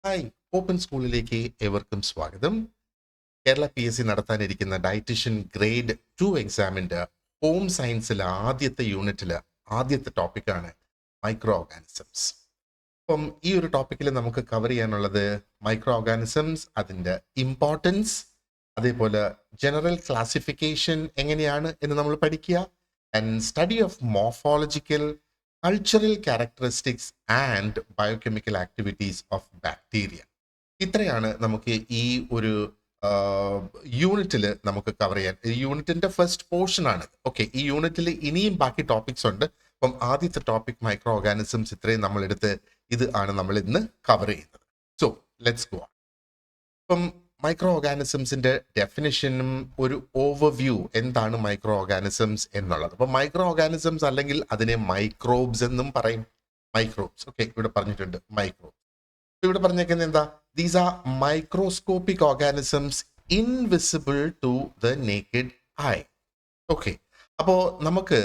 Hi open സ്കൂളിലേക്ക് ഏവർക്കും സ്വാഗതം. കേരള PSC നടത്താനിരിക്കുന്ന ഡയറ്റീഷ്യൻ ഗ്രേഡ് 2 എക്സാമിൻ്റെ ഹോം സയൻസിലെ ആദ്യത്തെ യൂണിറ്റിലെ ആദ്യത്തെ ടോപ്പിക്കാണ് മൈക്രോ ഓർഗാനിസംസ്. അപ്പം ഈ ഒരു ടോപ്പിക്കിൽ നമുക്ക് കവർ ചെയ്യാനുള്ളത് മൈക്രോ ഓർഗാനിസംസ്, അതിൻ്റെ ഇമ്പോർട്ടൻസ്, അതേപോലെ ജനറൽ ക്ലാസിഫിക്കേഷൻ എങ്ങനെയാണ് എന്ന് നമ്മൾ പഠിക്കുക, and study of morphological cultural characteristics and biochemical activities of bacteria. ഇത്രയാണ് നമുക്ക് ഈ ഒരു യൂണിറ്റിൽ നമുക്ക് കവർ ചെയ്യാൻ. ഈ യൂണിറ്റിന്റെ ഫസ്റ്റ് പോർഷൻ ആണ്. ഓക്കെ, ഈ യൂണിറ്റിൽ ഇനിയും ബാക്കി ടോപ്പിക്സ് ഉണ്ട്. അപ്പം ആദ്യത്തെ ടോപ്പിക് മൈക്രോ ഓർഗാനിസംസ് ഇത്രയും നമ്മൾ എടുത്ത് ഇത് ആണ് നമ്മൾ ഇന്ന് കവർ ചെയ്യുന്നത്. So let's go. ഇപ്പം മൈക്രോ ഓർഗാനിസംസിന്റെ ഡെഫിനിഷനും ഒരു ഓവർവ്യൂ എന്താണ് മൈക്രോ ഓർഗാനിസംസ് എന്നുള്ളത്. അപ്പം മൈക്രോ ഓർഗാനിസംസ് അല്ലെങ്കിൽ അതിനെ മൈക്രോബ്സ് എന്നും പറയും. മൈക്രോബ്സ്, ഓക്കെ, ഇവിടെ പറഞ്ഞിട്ടുണ്ട് മൈക്രോബ്സ്. ഇവിടെ പറഞ്ഞേക്കുന്നത് എന്താ? These are microscopic organisms invisible to the naked eye. Okay, അപ്പോൾ നമുക്ക്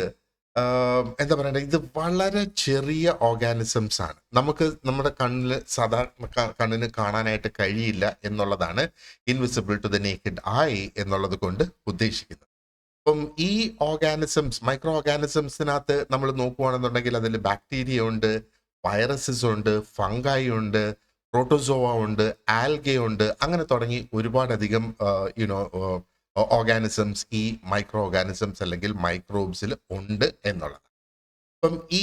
എന്താ പറയണ്ടേ, ഇത് വളരെ ചെറിയ ഓർഗാനിസംസ് ആണ്. നമുക്ക് നമ്മുടെ സാധാരണ കണ്ണിന് കാണാനായിട്ട് കഴിയില്ല എന്നുള്ളതാണ് invisible to the naked eye എന്നുള്ളത് കൊണ്ട് ഉദ്ദേശിക്കുന്നത്. അപ്പം ഈ ഓർഗാനിസംസ്, മൈക്രോ ഓർഗാനിസംസിനകത്ത് നമ്മൾ നോക്കുകയാണെന്നുണ്ടെങ്കിൽ അതിൽ ബാക്ടീരിയ ഉണ്ട്, വൈറസസ് ഉണ്ട്, ഫംഗായി ഉണ്ട്, പ്രോട്ടോസോവ ഉണ്ട്, ആൽഗെ ഉണ്ട്, അങ്ങനെ തുടങ്ങി ഒരുപാടധികം ഓർഗാനിസംസ് ഈ മൈക്രോ ഓർഗാനിസംസ് അല്ലെങ്കിൽ മൈക്രോബ്സിൽ ഉണ്ട് എന്നുള്ളത്. അപ്പം ഈ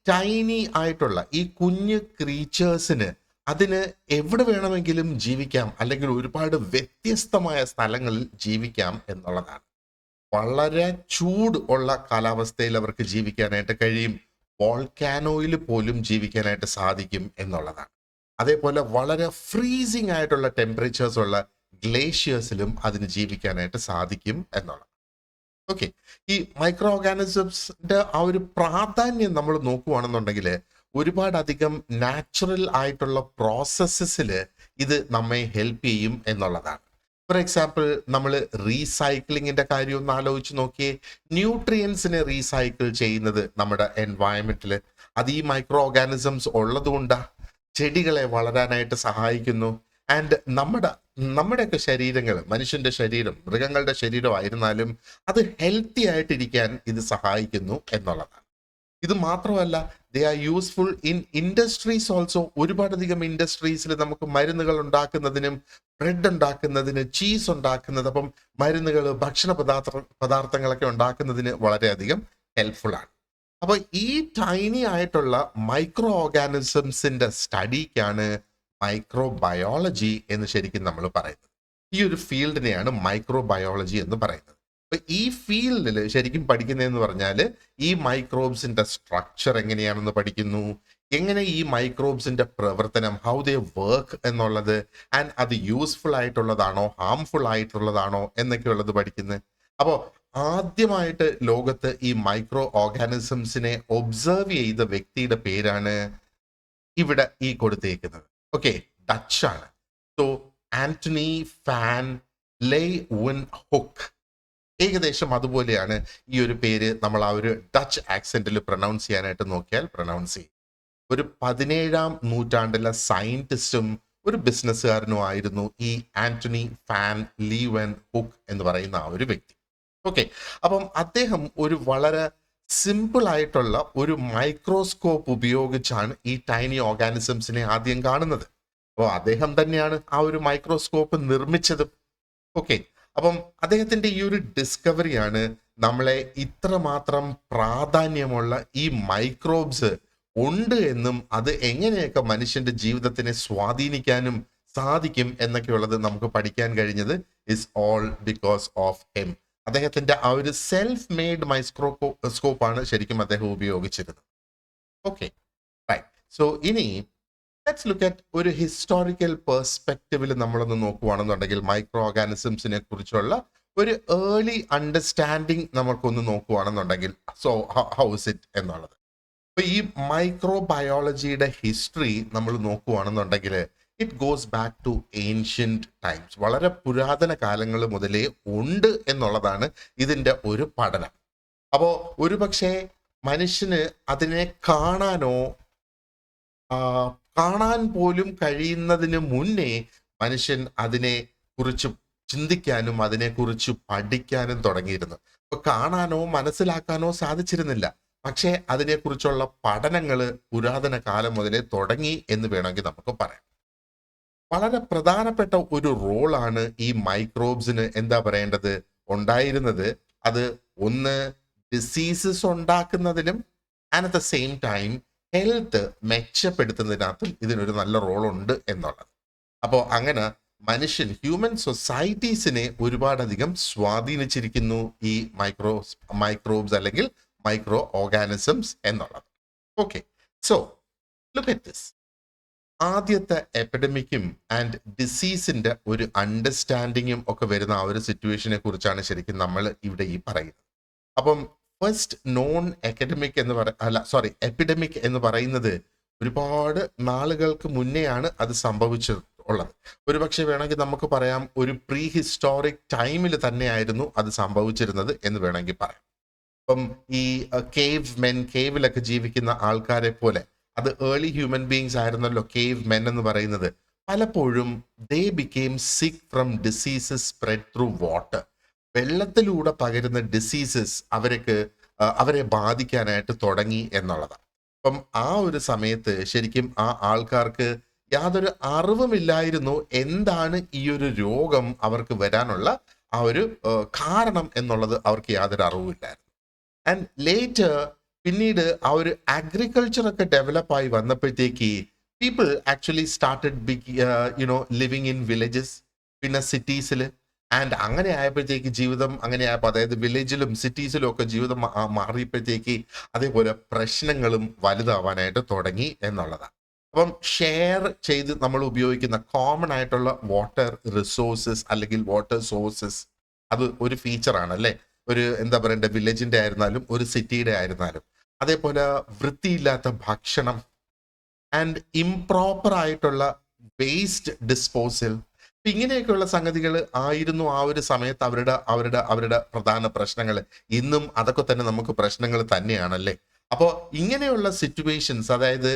ടൈനി ആയിട്ടുള്ള ഈ കുഞ്ഞു ക്രീച്ചേഴ്സിന് അതിന് എവിടെ വേണമെങ്കിലും ജീവിക്കാം, അല്ലെങ്കിൽ ഒരുപാട് വ്യത്യസ്തമായ സ്ഥലങ്ങളിൽ ജീവിക്കാം എന്നുള്ളതാണ്. വളരെ ചൂട് ഉള്ള കാലാവസ്ഥയിൽ അവർക്ക് ജീവിക്കാനായിട്ട് കഴിയും. വോൾക്കാനോയിൽ പോലും ജീവിക്കാനായിട്ട് സാധിക്കും എന്നുള്ളതാണ്. അതേപോലെ വളരെ ഫ്രീസിങ് ആയിട്ടുള്ള ടെമ്പറേച്ചേഴ്സ് ഉള്ള ഗ്ലേഷ്യേഴ്സിലും അതിന് ജീവിക്കാനായിട്ട് സാധിക്കും എന്നുള്ളത്. ഓക്കെ, ഈ മൈക്രോ ഓർഗാനിസംസിന്റെ ആ ഒരു പ്രാധാന്യം നമ്മൾ നോക്കുകയാണെന്നുണ്ടെങ്കിൽ ഒരുപാടധികം നാച്ചുറൽ ആയിട്ടുള്ള പ്രോസസ്സസിൽ ഇത് നമ്മെ ഹെൽപ്പ് ചെയ്യും എന്നുള്ളതാണ്. ഫോർ എക്സാമ്പിൾ, നമ്മൾ റീസൈക്ലിങ്ങിന്റെ കാര്യം ഒന്ന് ആലോചിച്ച് നോക്കിയേ. ന്യൂട്രിയൻസിനെ റീസൈക്കിൾ ചെയ്യുന്നത് നമ്മുടെ എൻവയൺമെന്റിൽ അത് ഈ മൈക്രോ ഓർഗാനിസംസ് ഉള്ളതുകൊണ്ടാ. ചെടികളെ വളരാനായിട്ട് സഹായിക്കുന്നു. ആൻഡ് നമ്മുടെയൊക്കെ ശരീരങ്ങൾ, മനുഷ്യന്റെ ശരീരം, മൃഗങ്ങളുടെ ശരീരം ആയിരുന്നാലും അത് ഹെൽത്തി ആയിട്ടിരിക്കാൻ ഇത് സഹായിക്കുന്നു എന്നുള്ളതാണ്. ഇത് മാത്രമല്ല, they are useful in industries also. ഒരുപാടധികം ഇൻഡസ്ട്രീസിൽ നമുക്ക് മരുന്നുകൾ ഉണ്ടാക്കുന്നതിനും ബ്രെഡ് ഉണ്ടാക്കുന്നതിന്, ചീസ് ഉണ്ടാക്കുന്നത്, അപ്പം മരുന്നുകൾ, ഭക്ഷണ പദാർത്ഥങ്ങളൊക്കെ ഉണ്ടാക്കുന്നതിന് വളരെയധികം ഹെൽപ്ഫുൾ ആണ്. അപ്പൊ ഈ ടൈനി ആയിട്ടുള്ള മൈക്രോ ഓർഗാനിസംസിന്റെ സ്റ്റഡിക്കാണ് മൈക്രോബയോളജി എന്ന് ശരിക്കും നമ്മൾ പറയുന്നത്. ഈ ഒരു ഫീൽഡിനെയാണ് മൈക്രോബയോളജി എന്ന് പറയുന്നത്. അപ്പൊ ഈ ഫീൽഡിൽ ശരിക്കും പഠിക്കുന്നതെന്ന് പറഞ്ഞാൽ ഈ മൈക്രോബ്സിന്റെ സ്ട്രക്ചർ എങ്ങനെയാണെന്ന് പഠിക്കുന്നു, എങ്ങനെ ഈ മൈക്രോബ്സിന്റെ പ്രവർത്തനം, ഹൗ ദേ വർക്ക് എന്നുള്ളത്, ആൻഡ് അത് യൂസ്ഫുൾ ആയിട്ടുള്ളതാണോ ഹാംഫുൾ ആയിട്ടുള്ളതാണോ എന്നൊക്കെയുള്ളത് പഠിക്കുന്നത്. അപ്പോൾ ആദ്യമായിട്ട് ലോകത്ത് ഈ മൈക്രോ ഓർഗാനിസംസിനെ ഒബ്സർവ് ചെയ്ത വ്യക്തിയുടെ പേരാണ് ഇവിടെ ഈ കൊടുത്തേക്കുന്നത്. ഓക്കെ, ഡച്ച് ആണ്. സോ ആന്റണി ഫാൻ ലെeuwenhoek. ഏകദേശം അതുപോലെയാണ് ഈ ഒരു പേര് നമ്മൾ ആ ഒരു ഡച്ച് ആക്സെന്റിൽ പ്രൊനൗൺസ് ചെയ്യാനായിട്ട് നോക്കിയാൽ പ്രൊനൗൺസ് ചെയ്യും. ഒരു 17-ാം നൂറ്റാണ്ടിലെ സയന്റിസ്റ്റും ഒരു ബിസിനസ്സുകാരനും ആയിരുന്നു ഈ ആന്റണി ഫാൻ ലെeuwenhoek എന്ന് പറയുന്ന ആ ഒരു വ്യക്തി. ഓക്കെ, അപ്പം അദ്ദേഹം ഒരു വളരെ സിമ്പിൾ ആയിട്ടുള്ള ഒരു മൈക്രോസ്കോപ്പ് ഉപയോഗിച്ചാണ് ഈ ടൈനി ഓർഗാനിസംസിനെ ആദ്യം കാണുന്നത്. അപ്പോൾ അദ്ദേഹം തന്നെയാണ് ആ ഒരു മൈക്രോസ്കോപ്പ് നിർമ്മിച്ചത്. ഓക്കെ, അപ്പം അദ്ദേഹത്തിന്റെ ഈ ഒരു ഡിസ്കവറിയാണ് നമ്മളെ ഇത്രമാത്രം പ്രാധാന്യമുള്ള ഈ മൈക്രോബ്സ് ഉണ്ട് എന്നും അത് എങ്ങനെയൊക്കെ മനുഷ്യന്റെ ജീവിതത്തിനെ സ്വാധീനിക്കാനും സാധിക്കും എന്നൊക്കെയുള്ളത് നമുക്ക് പഠിക്കാൻ കഴിഞ്ഞത് is all because of him. അദ്ദേഹത്തിന്റെ ആ ഒരു സെൽഫ് മെയ്ഡ് മൈക്രോസ്കോപ്പാണ് ശരിക്കും അദ്ദേഹം ഉപയോഗിച്ചിരുന്നത്. Okay, right. സോ ഇനി ലെറ്റ്സ് ലുക്ക് അറ്റ് ഒരു ഹിസ്റ്റോറിക്കൽ പെർസ്പെക്റ്റീവിൽ നമ്മളൊന്ന് നോക്കുകയാണെന്നുണ്ടെങ്കിൽ മൈക്രോ ഓർഗാനിസംസിനെ കുറിച്ചുള്ള ഒരു ഏർലി അണ്ടർസ്റ്റാൻഡിങ് നമുക്കൊന്ന് നോക്കുകയാണെന്നുണ്ടെങ്കിൽ, സോ ഹൗ ഇസ് ഇറ്റ് എന്നുള്ളത്. അപ്പൊ ഈ മൈക്രോ ബയോളജിയുടെ ഹിസ്റ്ററി നമ്മൾ നോക്കുകയാണെന്നുണ്ടെങ്കിൽ it goes back to ancient times. വളരെ പുരാതന കാലങ്ങൾ മുതലേ ഉണ്ട് എന്നുള്ളതാണ് ഇതിന്റെ ഒരു പഠനം. അപ്പോൾ ഒരുപക്ഷെ മനുഷ്യന് അതിനെ കാണാനോ കാണാൻ പോലും കഴിയുന്നതിന് മുന്നേ മനുഷ്യൻ അതിനെ കുറിച്ച് ചിന്തിക്കാനും അതിനെക്കുറിച്ച് പഠിക്കാനും തുടങ്ങിയിരുന്നു. അപ്പൊ കാണാനോ മനസ്സിലാക്കാനോ സാധിച്ചിരുന്നില്ല. പക്ഷേ അതിനെക്കുറിച്ചുള്ള പഠനങ്ങൾ പുരാതന കാലം മുതലേ തുടങ്ങി എന്ന് വേണമെങ്കിൽ നമുക്ക് പറയാം. വളരെ പ്രധാനപ്പെട്ട ഒരു റോളാണ് ഈ മൈക്രോബ്സിന് എന്താ പറയേണ്ടത് ഉണ്ടായിരുന്നത്. അത് ഒന്ന് ഡിസീസസ് ഉണ്ടാക്കുന്നതിനും and at the same time health മെച്ചപ്പെടുത്തുന്നതിനകത്തും ഇതിനൊരു നല്ല റോളുണ്ട് എന്നുള്ളത്. അപ്പോൾ അങ്ങനെ ഹ്യൂമൻ സൊസൈറ്റീസിനെ ഒരുപാടധികം സ്വാധീനിച്ചിരിക്കുന്നു ഈ മൈക്രോബ്സ് അല്ലെങ്കിൽ മൈക്രോ ഓർഗാനിസംസ് എന്നുള്ളത്. Okay, so look at this. ആദ്യത്തെ എപ്പിഡമിക്കും ആൻഡ് ഡിസീസിന്റെ ഒരു അണ്ടർസ്റ്റാൻഡിങ്ങും ഒക്കെ വരുന്ന ആ ഒരു സിറ്റുവേഷനെ കുറിച്ചാണ് ശരിക്കും നമ്മൾ ഇവിടെ ഈ പറയുന്നത്. അപ്പം ഫസ്റ്റ് നോൺ എപ്പിഡമിക് എന്ന് പറയുന്നത് ഒരുപാട് നാളുകൾക്ക് മുന്നെയാണ് അത് സംഭവിച്ചിട്ടുള്ളത്. ഒരുപക്ഷെ വേണമെങ്കിൽ നമുക്ക് പറയാം ഒരു പ്രീ ഹിസ്റ്റോറിക് ടൈമിൽ തന്നെയായിരുന്നു അത് സംഭവിച്ചിരുന്നത് എന്ന് വേണമെങ്കിൽ പറയാം. അപ്പം ഈ കേവിലൊക്കെ ജീവിക്കുന്ന ആൾക്കാരെ പോലെ അത് ഏർലി ഹ്യൂമൻ ബീങ്സ് ആയിരുന്നല്ലോ കേവ് മെൻ എന്ന് പറയുന്നത്. പലപ്പോഴും ദേ ബിക്കെയിം സിക്ക് from diseases spread through water. വെള്ളത്തിലൂടെ പകരുന്ന ഡിസീസസ് അവരെ ബാധിക്കാനായിട്ട് തുടങ്ങി എന്നുള്ളതാണ്. അപ്പം ആ ഒരു സമയത്ത് ശരിക്കും ആ ആൾക്കാർക്ക് യാതൊരു അറിവുമില്ലായിരുന്നു എന്താണ് ഈ ഒരു രോഗം അവർക്ക് വരാനുള്ള ആ ഒരു കാരണം എന്നുള്ളത് അവർക്ക് യാതൊരു അറിവുമില്ലായിരുന്നു. ആൻഡ് ലേറ്റർ പിന്നീട് ആ ഒരു അഗ്രികൾച്ചർ ഒക്കെ ഡെവലപ്പായി വന്നപ്പോഴത്തേക്ക് people actually started living in villages, പിന്നെ സിറ്റീസിൽ. ആൻഡ് അങ്ങനെ ആയപ്പോഴത്തേക്ക് ജീവിതം അങ്ങനെ ആയപ്പോൾ, അതായത് വില്ലേജിലും സിറ്റീസിലും ഒക്കെ ജീവിതം മാറിയപ്പോഴത്തേക്ക് അതേപോലെ പ്രശ്നങ്ങളും വലുതാവാനായിട്ട് തുടങ്ങി എന്നുള്ളതാണ്. അപ്പം ഷെയർ ചെയ്ത് നമ്മൾ ഉപയോഗിക്കുന്ന കോമൺ ആയിട്ടുള്ള വാട്ടർ റിസോഴ്സസ് അല്ലെങ്കിൽ വാട്ടർ സോഴ്സസ് അത് ഒരു ഫീച്ചറാണ് അല്ലേ. ഒരു എന്താ പറയണ്ടേ, വില്ലേജിന്റെ ആയിരുന്നാലും ഒരു സിറ്റിയുടെ ആയിരുന്നാലും. അതേപോലെ വൃത്തിയില്ലാത്ത ഭക്ഷണം ആൻഡ് ഇംപ്രോപ്പർ ആയിട്ടുള്ള വേസ്റ്റ് ഡിസ്പോസൽ, ഇങ്ങനെയൊക്കെയുള്ള സംഗതികൾ ആയിരുന്നു ആ ഒരു സമയത്ത് അവരുടെ പ്രധാന പ്രശ്നങ്ങൾ. ഇന്നും അതൊക്കെ തന്നെ നമുക്ക് പ്രശ്നങ്ങൾ തന്നെയാണല്ലേ. അപ്പോൾ ഇങ്ങനെയുള്ള സിറ്റുവേഷൻസ്, അതായത്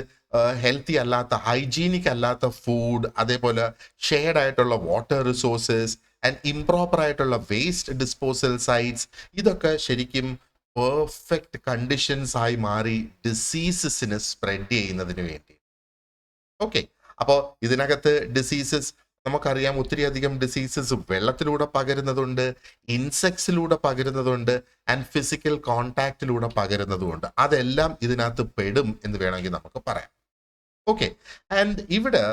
ഹെൽത്തി അല്ലാത്ത, ഹൈജീനിക് അല്ലാത്ത ഫുഡ്, അതേപോലെ ഷെയർഡ് ആയിട്ടുള്ള വാട്ടർ റിസോഴ്സസ് ആൻഡ് ഇംപ്രോപ്പർ ആയിട്ടുള്ള വേസ്റ്റ് ഡിസ്പോസൽ സൈറ്റ്സ്, ഇതൊക്കെ ശരിക്കും പെർഫെക്റ്റ് കണ്ടീഷൻസ് ആയി മാറി ഡിസീസസിന് സ്പ്രെഡ് ചെയ്യുന്നതിന് വേണ്ടി. ഓക്കെ, അപ്പോൾ ഇതിനകത്ത് ഡിസീസസ് നമുക്കറിയാം, ഒത്തിരി അധികം ഡിസീസസ് വെള്ളത്തിലൂടെ പകരുന്നതുണ്ട്, ഇൻസെക്ട്സിലൂടെ പകരുന്നതുണ്ട്, ആൻഡ് ഫിസിക്കൽ കോണ്ടാക്റ്റിലൂടെ പകരുന്നതുമുണ്ട്. അതെല്ലാം ഇതിനകത്ത് പെടും എന്ന് വേണമെങ്കിൽ നമുക്ക് പറയാം. ഓക്കെ, ആൻഡ് ഇവിടെ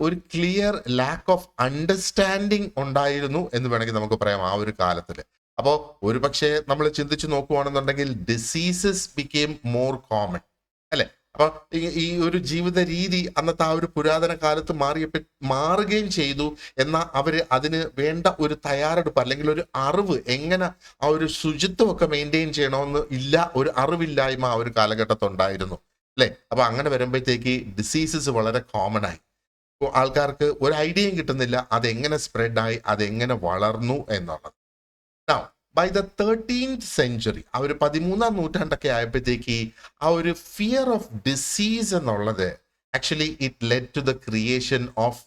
ഒരു ക്ലിയർ ലാക്ക് ഓഫ് അണ്ടർസ്റ്റാൻഡിങ് ഉണ്ടായിരുന്നു എന്ന് വേണമെങ്കിൽ നമുക്ക് പറയാം ആ ഒരു കാലത്തിൽ. അപ്പോൾ ഒരുപക്ഷെ നമ്മൾ ചിന്തിച്ചു നോക്കുകയാണെന്നുണ്ടെങ്കിൽ ഡിസീസസ് ബിക്കെയിം മോർ കോമൺ അല്ലെ. അപ്പൊ ഈ ഒരു ജീവിത രീതി അന്നത്തെ ആ ഒരു പുരാതന കാലത്ത് മാറുകയും ചെയ്തു. എന്നാൽ അവര് അതിന് വേണ്ട ഒരു തയ്യാറെടുപ്പ് അല്ലെങ്കിൽ ഒരു അറിവ്, എങ്ങനെ ആ ഒരു ശുചിത്വമൊക്കെ മെയിൻറ്റെയിൻ ചെയ്യണമെന്ന് ഒരു അറിവില്ലായ്മ ആ ഒരു കാലഘട്ടത്തിൽ ഉണ്ടായിരുന്നു അല്ലെ. അപ്പൊ അങ്ങനെ വരുമ്പോഴത്തേക്ക് ഡിസീസസ് വളരെ കോമൺ ആയി. ആൾക്കാർക്ക് ഒരു ഐഡിയയും കിട്ടുന്നില്ല അതെങ്ങനെ സ്പ്രെഡായി, അതെങ്ങനെ വളർന്നു എന്നുള്ളത്. Now, by the 13th century, ആ ഒരു 13ാം നൂറ്റാണ്ടൊക്കെ ആയപ്പോഴത്തേക്ക് ആ ഒരു ഫിയർ ഓഫ് ഡിസീസ് എന്നുള്ളത് actually it led to the creation of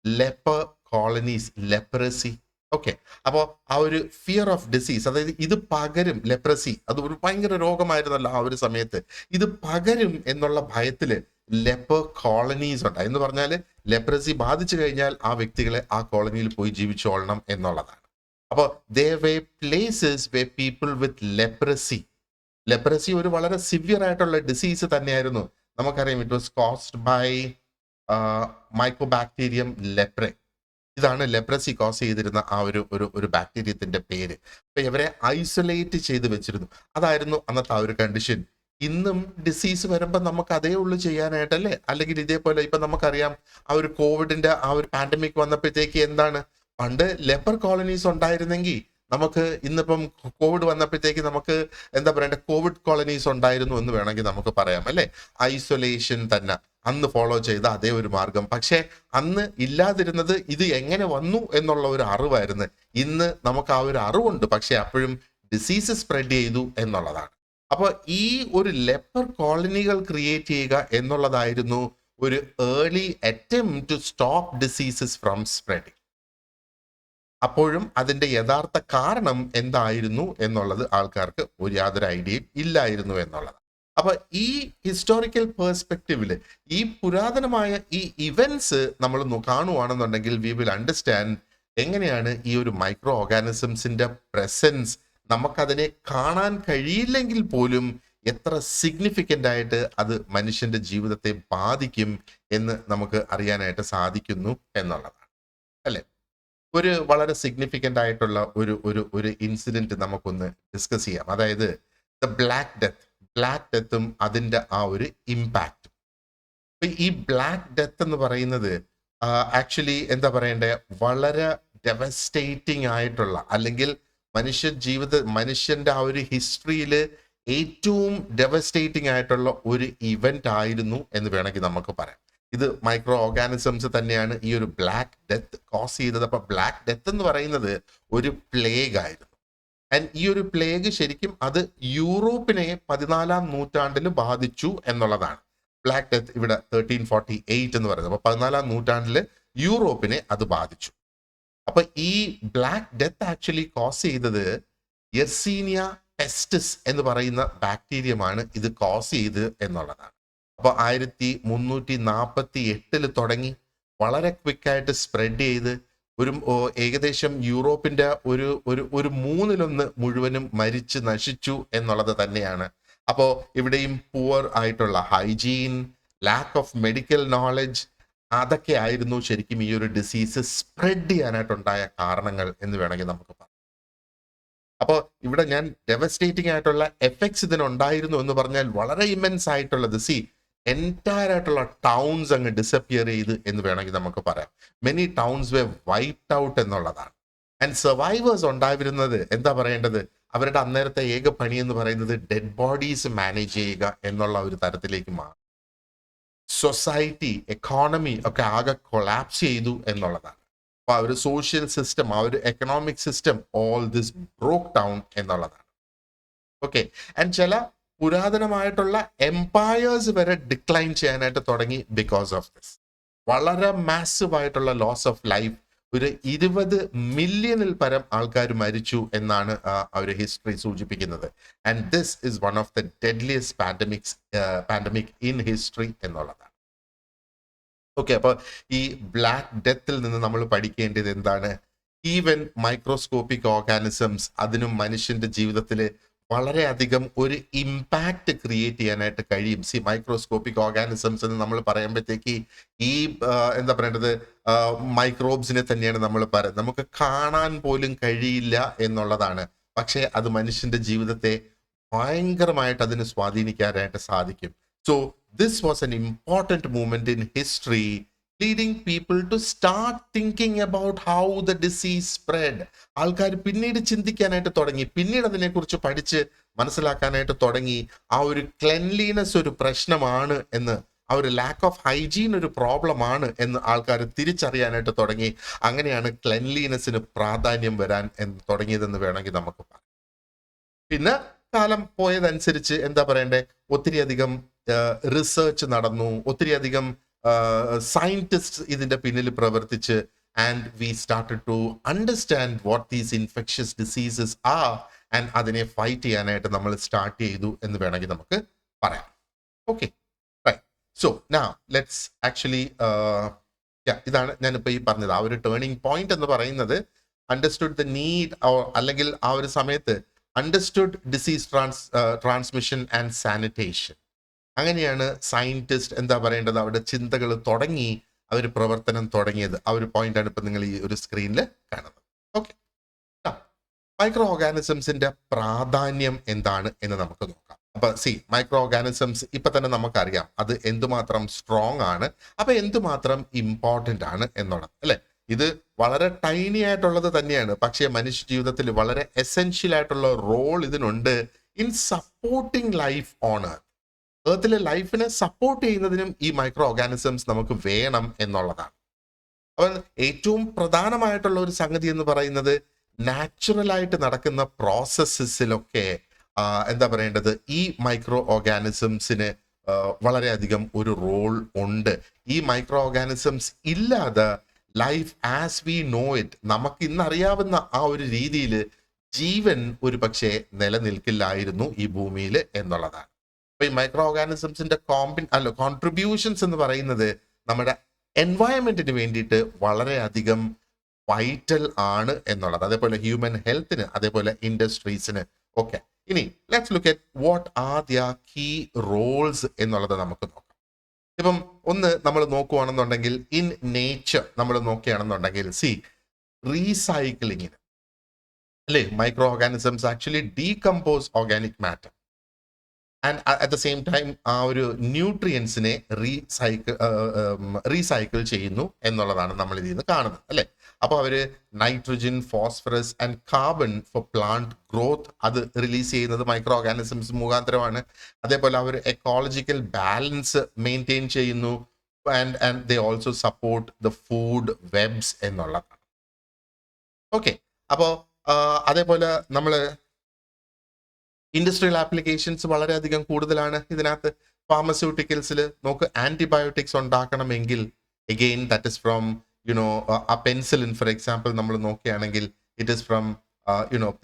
leper colonies, leprosy. Okay, അപ്പോൾ ആ ഒരു ഫിയർ ഓഫ് ഡിസീസ്, അതായത് ഇത് പകരും, ലെപ്രസി അത് ഒരു ഭയങ്കര രോഗമായിരുന്നല്ലോ ആ ഒരു സമയത്ത്, ഇത് പകരും എന്നുള്ള ഭയത്തില് ലെപ്പർ കോളനീസ് ഉണ്ടായി. എന്ന് പറഞ്ഞാൽ ലെപ്രസി ബാധിച്ചു കഴിഞ്ഞാൽ ആ വ്യക്തികളെ ആ കോളനിയിൽ പോയി ജീവിച്ചോളണം എന്നുള്ളതാണ്. അപ്പോൾ there were places where people with leprosy ഒരു വളരെ സിവിയർ ആയിട്ടുള്ള ഡിസീസ് തന്നെയായിരുന്നു. നമുക്കറിയാം, it was caused by mycobacterium leprae. ഇതാണ് ലെപ്രസി കോസ് ചെയ്തിരുന്ന ആ ഒരു ബാക്ടീരിയത്തിന്റെ പേര്. അപ്പൊ ഇവരെ ഐസൊലേറ്റ് ചെയ്ത് വെച്ചിരുന്നു. അതായിരുന്നു അന്നത്തെ ആ ഒരു കണ്ടീഷൻ. ഇന്നും ഡിസീസ് വരുമ്പോൾ നമുക്ക് അതേ ഉള്ളു ചെയ്യാനായിട്ടല്ലേ. അല്ലെങ്കിൽ ഇതേപോലെ ഇപ്പൊ നമുക്കറിയാം, ആ ഒരു കോവിഡിന്റെ ആ ഒരു പാൻഡമിക് വന്നപ്പോഴത്തേക്ക് എന്താണ്, പണ്ട് ലെപ്പർ കോളനീസ് ഉണ്ടായിരുന്നെങ്കിൽ നമുക്ക് ഇന്നിപ്പം കോവിഡ് വന്നപ്പോഴത്തേക്ക് നമുക്ക് എന്താ പറയണ്ടേ, കോവിഡ് കോളനീസ് ഉണ്ടായിരുന്നു എന്ന് വേണമെങ്കിൽ നമുക്ക് പറയാം അല്ലെ. ഐസൊലേഷൻ തന്നെ അന്ന് ഫോളോ ചെയ്ത അതേ ഒരു മാർഗം. പക്ഷെ അന്ന് ഇല്ലാതിരുന്നത് ഇത് എങ്ങനെ വന്നു എന്നുള്ള ഒരു അറിവായിരുന്നു. ഇന്ന് നമുക്ക് ആ ഒരു അറിവുണ്ട്, പക്ഷെ അപ്പോഴും ഡിസീസ് സ്പ്രെഡ് ചെയ്തു എന്നുള്ളതാണ്. അപ്പോൾ ഈ ഒരു ലെപ്പർ കോളനികൾ ക്രിയേറ്റ് ചെയ്യുക എന്നുള്ളതായിരുന്നു ഒരു early attempt to stop diseases from spreading. അപ്പോഴും അതിന്റെ യഥാർത്ഥ കാരണം എന്തായിരുന്നു എന്നുള്ളത് ആൾക്കാർക്ക് യാതൊരു ഐഡിയയും ഇല്ലായിരുന്നു എന്നുള്ളത്. അപ്പൊ ഈ ഹിസ്റ്റോറിക്കൽ പേഴ്സ്പെക്റ്റീവില് ഈ പുരാതനമായ ഈ ഇവന്റ്സ് നമ്മൾ കാണുവാണെന്നുണ്ടെങ്കിൽ വി വിൽ അണ്ടർസ്റ്റാൻഡ് എങ്ങനെയാണ് ഈ ഒരു മൈക്രോ ഓർഗാനിസംസിന്റെ പ്രസൻസ് നമുക്കതിനെ കാണാൻ കഴിയില്ലെങ്കിൽ പോലും എത്ര സിഗ്നിഫിക്കൻ്റ് ആയിട്ട് അത് മനുഷ്യന്റെ ജീവിതത്തെ ബാധിക്കും എന്ന് നമുക്ക് അറിയാനായിട്ട് സാധിക്കുന്നു എന്നുള്ളതാണ്, അല്ലെ? ഒരു വളരെ സിഗ്നിഫിക്കൻ്റ് ആയിട്ടുള്ള ഒരു ഇൻസിഡന്റ് നമുക്കൊന്ന് ഡിസ്കസ് ചെയ്യാം. അതായത് ദ ബ്ലാക്ക് ഡെത്തും അതിന്റെ ആ ഒരു ഇമ്പാക്റ്റും. ഈ ബ്ലാക്ക് ഡെത്ത് എന്ന് പറയുന്നത് ആക്ച്വലി എന്താ പറയണ്ടേ, വളരെ ഡെവസ്റ്റേറ്റിംഗ് ആയിട്ടുള്ള, അല്ലെങ്കിൽ മനുഷ്യന്റെ ആ ഒരു ഹിസ്റ്ററിയിൽ ഏറ്റവും ഡെവസ്റ്റേറ്റിംഗ് ആയിട്ടുള്ള ഒരു ഇവന്റ് ആയിരുന്നു എന്ന് വേണമെങ്കിൽ നമുക്ക് പറയാം. ഇത് മൈക്രോ ഓർഗാനിസംസ് തന്നെയാണ് ഈ ഒരു ബ്ലാക്ക് ഡെത്ത് കോസ് ചെയ്തത്. അപ്പൊ ബ്ലാക്ക് ഡെത്ത് എന്ന് പറയുന്നത് ഒരു പ്ലേഗ് ആയിരുന്നു. ആൻഡ് ഈ ഒരു പ്ലേഗ് ശരിക്കും അത് യൂറോപ്പിനെ 14-ാം നൂറ്റാണ്ടിൽ ബാധിച്ചു എന്നുള്ളതാണ്. ബ്ലാക്ക് ഡെത്ത് ഇവിടെ 1348 എന്ന് പറയുന്നത്. അപ്പൊ 14-ാം നൂറ്റാണ്ടിൽ യൂറോപ്പിനെ അത് ബാധിച്ചു. അപ്പൊ ഈ ബ്ലാക്ക് ഡെത്ത് ആക്ച്വലി കോസ് ചെയ്തത് യെർസീനിയ പെസ്റ്റിസ് എന്ന് പറയുന്ന ബാക്ടീരിയമാണ് ഇത് കോസ് ചെയ്ത് എന്നുള്ളതാണ്. അപ്പൊ 1348 തുടങ്ങി വളരെ ക്വിക്കായിട്ട് സ്പ്രെഡ് ചെയ്ത് ഏകദേശം യൂറോപ്പിന്റെ ഒരു 1/3 മുഴുവനും മരിച്ച് നശിച്ചു എന്നുള്ളത് തന്നെയാണ്. അപ്പോ ഇവിടെയും പുവർ ആയിട്ടുള്ള hygiene, lack of medical knowledge, അതൊക്കെ ആയിരുന്നു ശരിക്കും ഈ ഒരു ഡിസീസ് സ്പ്രെഡ് ചെയ്യാനായിട്ടുണ്ടായ കാരണങ്ങൾ എന്ന് വേണമെങ്കിൽ നമുക്ക് പറയാം. അപ്പോൾ ഇവിടെ ഞാൻ ഡെവസ്റ്റേറ്റിംഗ് ആയിട്ടുള്ള എഫക്ട്സ് ഇതിനുണ്ടായിരുന്നു എന്ന് പറഞ്ഞാൽ വളരെ ഇമെൻസ് ആയിട്ടുള്ളത്. എൻറ്റയർ ആയിട്ടുള്ള ടൗൺസ് അങ്ങ് ഡിസപ്പിയർ ചെയ്ത് എന്ന് വേണമെങ്കിൽ നമുക്ക് പറയാം. മെനി ടൗൺസ് വേ വൈപ്ഡ് ഔട്ട് എന്നുള്ളതാണ്. ആൻഡ് സർവൈവേഴ്സ് ഉണ്ടായിരുന്നത് എന്താ പറയേണ്ടത്, അവരുടെ അന്നേരത്തെ ഏക പണി എന്ന് പറയുന്നത് ഡെഡ് ബോഡീസ് മാനേജ് ചെയ്യുക എന്നുള്ള ഒരു തരത്തിലേക്ക് മാറി. സൊസൈറ്റി, എക്കോണമി ഒക്കെ ആകെ കൊളാപ്സ് ചെയ്തു എന്നുള്ളതാണ്. അപ്പൊ ആ ഒരു സോഷ്യൽ സിസ്റ്റം, ആ ഒരു economic system, all this broke down എന്നുള്ളതാണ്. ഓക്കെ. ആൻഡ് ചില പുരാതനമായിട്ടുള്ള എംപയേഴ്സ് വരെ ഡിക്ലൈൻ ചെയ്യാനായിട്ട് തുടങ്ങി ബിക്കോസ് ഓഫ് ദിസ്. വളരെ മാസീവ് ആയിട്ടുള്ള ലോസ് ഓഫ് ലൈഫ്. ഒരു 20 മില്യണിൽ പരം ആൾക്കാർ മരിച്ചു എന്നാണ് ആ ഒരു ഹിസ്റ്ററി സൂചിപ്പിക്കുന്നത്. And this is one of the deadliest pandemic in history എന്നുള്ളതാണ്. ഓക്കെ. അപ്പൊ ഈ ബ്ലാക്ക് ഡെത്തിൽ നിന്ന് നമ്മൾ പഠിക്കേണ്ടത് എന്താണ്? ഈവൻ മൈക്രോസ്കോപ്പിക് ഓർഗാനിസംസ് അതിനും മനുഷ്യന്റെ ജീവിതത്തിൽ വളരെയധികം ഒരു ഇമ്പാക്റ്റ് ക്രിയേറ്റ് ചെയ്യാനായിട്ട് കഴിയും. മൈക്രോസ്കോപ്പിക് ഓർഗാനിസംസ് എന്ന് നമ്മൾ പറയുമ്പോഴത്തേക്ക് ഈ എന്താ പറയേണ്ടത്, മൈക്രോബ്സിനെ തന്നെയാണ് നമ്മൾ പറയുന്നത്. നമുക്ക് കാണാൻ പോലും കഴിയില്ല എന്നുള്ളതാണ്. പക്ഷേ അത് മനുഷ്യന്റെ ജീവിതത്തെ ഭയങ്കരമായിട്ട് അതിന് സ്വാധീനിക്കാനായിട്ട് സാധിക്കും. So this was an important moment in history, leading people to start thinking about how the disease spread. ആൾക്കാർ പിന്നീട് ചിന്തിക്കാനായിട്ട് തുടങ്ങി, പിന്നീട് അതിനെക്കുറിച്ച് പഠിച്ച് മനസ്സിലാക്കാനായിട്ട് തുടങ്ങി. ആ ഒരു ക്ലെൻലിനെസ് ഒരു പ്രശ്നമാണ് എന്ന്, ആ ഒരു ലാക്ക് ഓഫ് ഹൈജീൻ ഒരു പ്രോബ്ലമാണ് എന്ന് ആൾക്കാർ തിരിച്ചറിയാനായിട്ട് തുടങ്ങി. അങ്ങനെയാണ് ക്ലെൻലിനെസ്സിന് പ്രാധാന്യം വരാൻ തുടങ്ങിയതെന്ന് വേണമെങ്കിൽ നമുക്ക് പറയാം. പിന്നെ കാലം പോയതനുസരിച്ച് എന്താ പറയണ്ടേ, ഒത്തിരിയധികം റിസർച്ച് നടന്നു, ഒത്തിരിയധികം സയന്റിസ്റ്റ് ഇതിന്റെ പിന്നിൽ പ്രവർത്തിച്ച്, and we started to understand what these infectious diseases are, and അതിനെ ഫൈറ്റ് ചെയ്യാനായിട്ട് നമ്മൾ സ്റ്റാർട്ട് ചെയ്തു എന്ന് വേണമെങ്കിൽ നമുക്ക് പറയാം. Okay, right. So now let's actually ഇതാണ് ഞാനിപ്പോൾ ഈ പറഞ്ഞത്. ആ ഒരു ടേണിംഗ് പോയിന്റ് എന്ന് പറയുന്നത് അണ്ടർസ്റ്റുഡ് ദ നീഡ്, അല്ലെങ്കിൽ ആ ഒരു സമയത്ത് understood disease transmission and sanitation. അങ്ങനെയാണ് സയന്റിസ്റ്റ് എന്താ പറയേണ്ടത്, അവരുടെ ചിന്തകൾ തുടങ്ങി, അവർ പ്രവർത്തനം തുടങ്ങിയത്. ആ ഒരു പോയിന്റാണ് ഇപ്പൊ നിങ്ങൾ ഈ ഒരു സ്ക്രീനിൽ കാണുന്നത്. ഓക്കെ, മൈക്രോ ഓർഗാനിസംസിന്റെ പ്രാധാന്യം എന്താണ് എന്ന് നമുക്ക് നോക്കാം. അപ്പൊ മൈക്രോ ഓർഗാനിസംസ് ഇപ്പൊ തന്നെ നമുക്കറിയാം അത് എന്തുമാത്രം സ്ട്രോങ് ആണ്, അപ്പൊ എന്തുമാത്രം ഇമ്പോർട്ടന്റ് ആണ് എന്നുള്ളത്, അല്ലെ? ഇത് വളരെ ടൈനി ആയിട്ടുള്ളത് തന്നെയാണ്, പക്ഷേ മനുഷ്യ ജീവിതത്തിൽ വളരെ എസെൻഷ്യൽ ആയിട്ടുള്ള റോൾ ഇതിനുണ്ട് in supporting life on earth. എർത്തിലെ ലൈഫിനെ സപ്പോർട്ട് ചെയ്യുന്നതിനും ഈ മൈക്രോ ഓർഗാനിസംസ് നമുക്ക് വേണം എന്നുള്ളതാണ്. അപ്പൊ ഏറ്റവും പ്രധാനമായിട്ടുള്ള ഒരു സംഗതി എന്ന് പറയുന്നത് നാച്ചുറൽ ആയിട്ട് നടക്കുന്ന പ്രോസസ്സസിലൊക്കെ എന്താ പറയേണ്ടത്, ഈ മൈക്രോ ഓർഗാനിസംസിന് വളരെയധികം ഒരു റോൾ ഉണ്ട്. ഈ മൈക്രോ ഓർഗാനിസംസ് ഇല്ലാതെ life as we know it, നമുക്ക് ഇന്നറിയാവുന്ന ആ ഒരു രീതിയിൽ ജീവൻ ഒരു പക്ഷേ നിലനിൽക്കില്ലായിരുന്നു ഈ ഭൂമിയിൽ എന്നുള്ളതാണ്. അപ്പൊ ഈ മൈക്രോ ഓർഗാനിസംസിന്റെ കോൺട്രിബ്യൂഷൻസ് എന്ന് പറയുന്നത് നമ്മുടെ എൻവയൺമെന്റിന് വേണ്ടിയിട്ട് വളരെയധികം വൈറ്റൽ ആണ് എന്നുള്ളത്. അതേപോലെ ഹ്യൂമൻ ഹെൽത്തിന്, അതേപോലെ ഇൻഡസ്ട്രീസിന് ഒക്കെ. ഇനി let's look at what are their key roles എന്നുള്ളത് നമുക്ക് നോക്കാം. ഇപ്പം ഒന്ന് നമ്മൾ നോക്കുകയാണെന്നുണ്ടെങ്കിൽ ഇൻ നേച്ചർ നമ്മൾ നോക്കുകയാണെന്നുണ്ടെങ്കിൽ റീസൈക്ലിങ്ങിന് അല്ലേ, micro organisms actually decompose organic matter and at the same time ആ ഒരു ന്യൂട്രിയൻസിനെ റീസൈക്കിൾ ചെയ്യുന്നു എന്നുള്ളതാണ് നമ്മൾ ഇതിൽ നിന്ന് കാണുന്നത് അല്ലേ. അപ്പോൾ അവര് nitrogen, phosphorus and carbon for plant growth അത് റിലീസ് ചെയ്യുന്നത് മൈക്രോ ഓർഗാനിസംസ് മുഖാന്തരമാണ്. അതേപോലെ അവർ എക്കോളജിക്കൽ ബാലൻസ് മെയിൻറ്റെയിൻ ചെയ്യുന്നു and they also support the food webs എന്നുള്ളതാണ്. ഓക്കെ, അപ്പോൾ അതേപോലെ നമ്മൾ ഇൻഡസ്ട്രിയൽ ആപ്ലിക്കേഷൻസ് വളരെയധികം കൂടുതലാണ് ഇതിനകത്ത്. ഫാർമസ്യൂട്ടിക്കൽസിൽ നോക്ക്, ആന്റിബയോട്ടിക്സ് ഉണ്ടാക്കണമെങ്കിൽ അഗെയിൻ ദാറ്റ് ഇസ് ഫ്രം ആ പെൻസിലിൻ ഫോർ എക്സാമ്പിൾ നമ്മൾ നോക്കുകയാണെങ്കിൽ it is from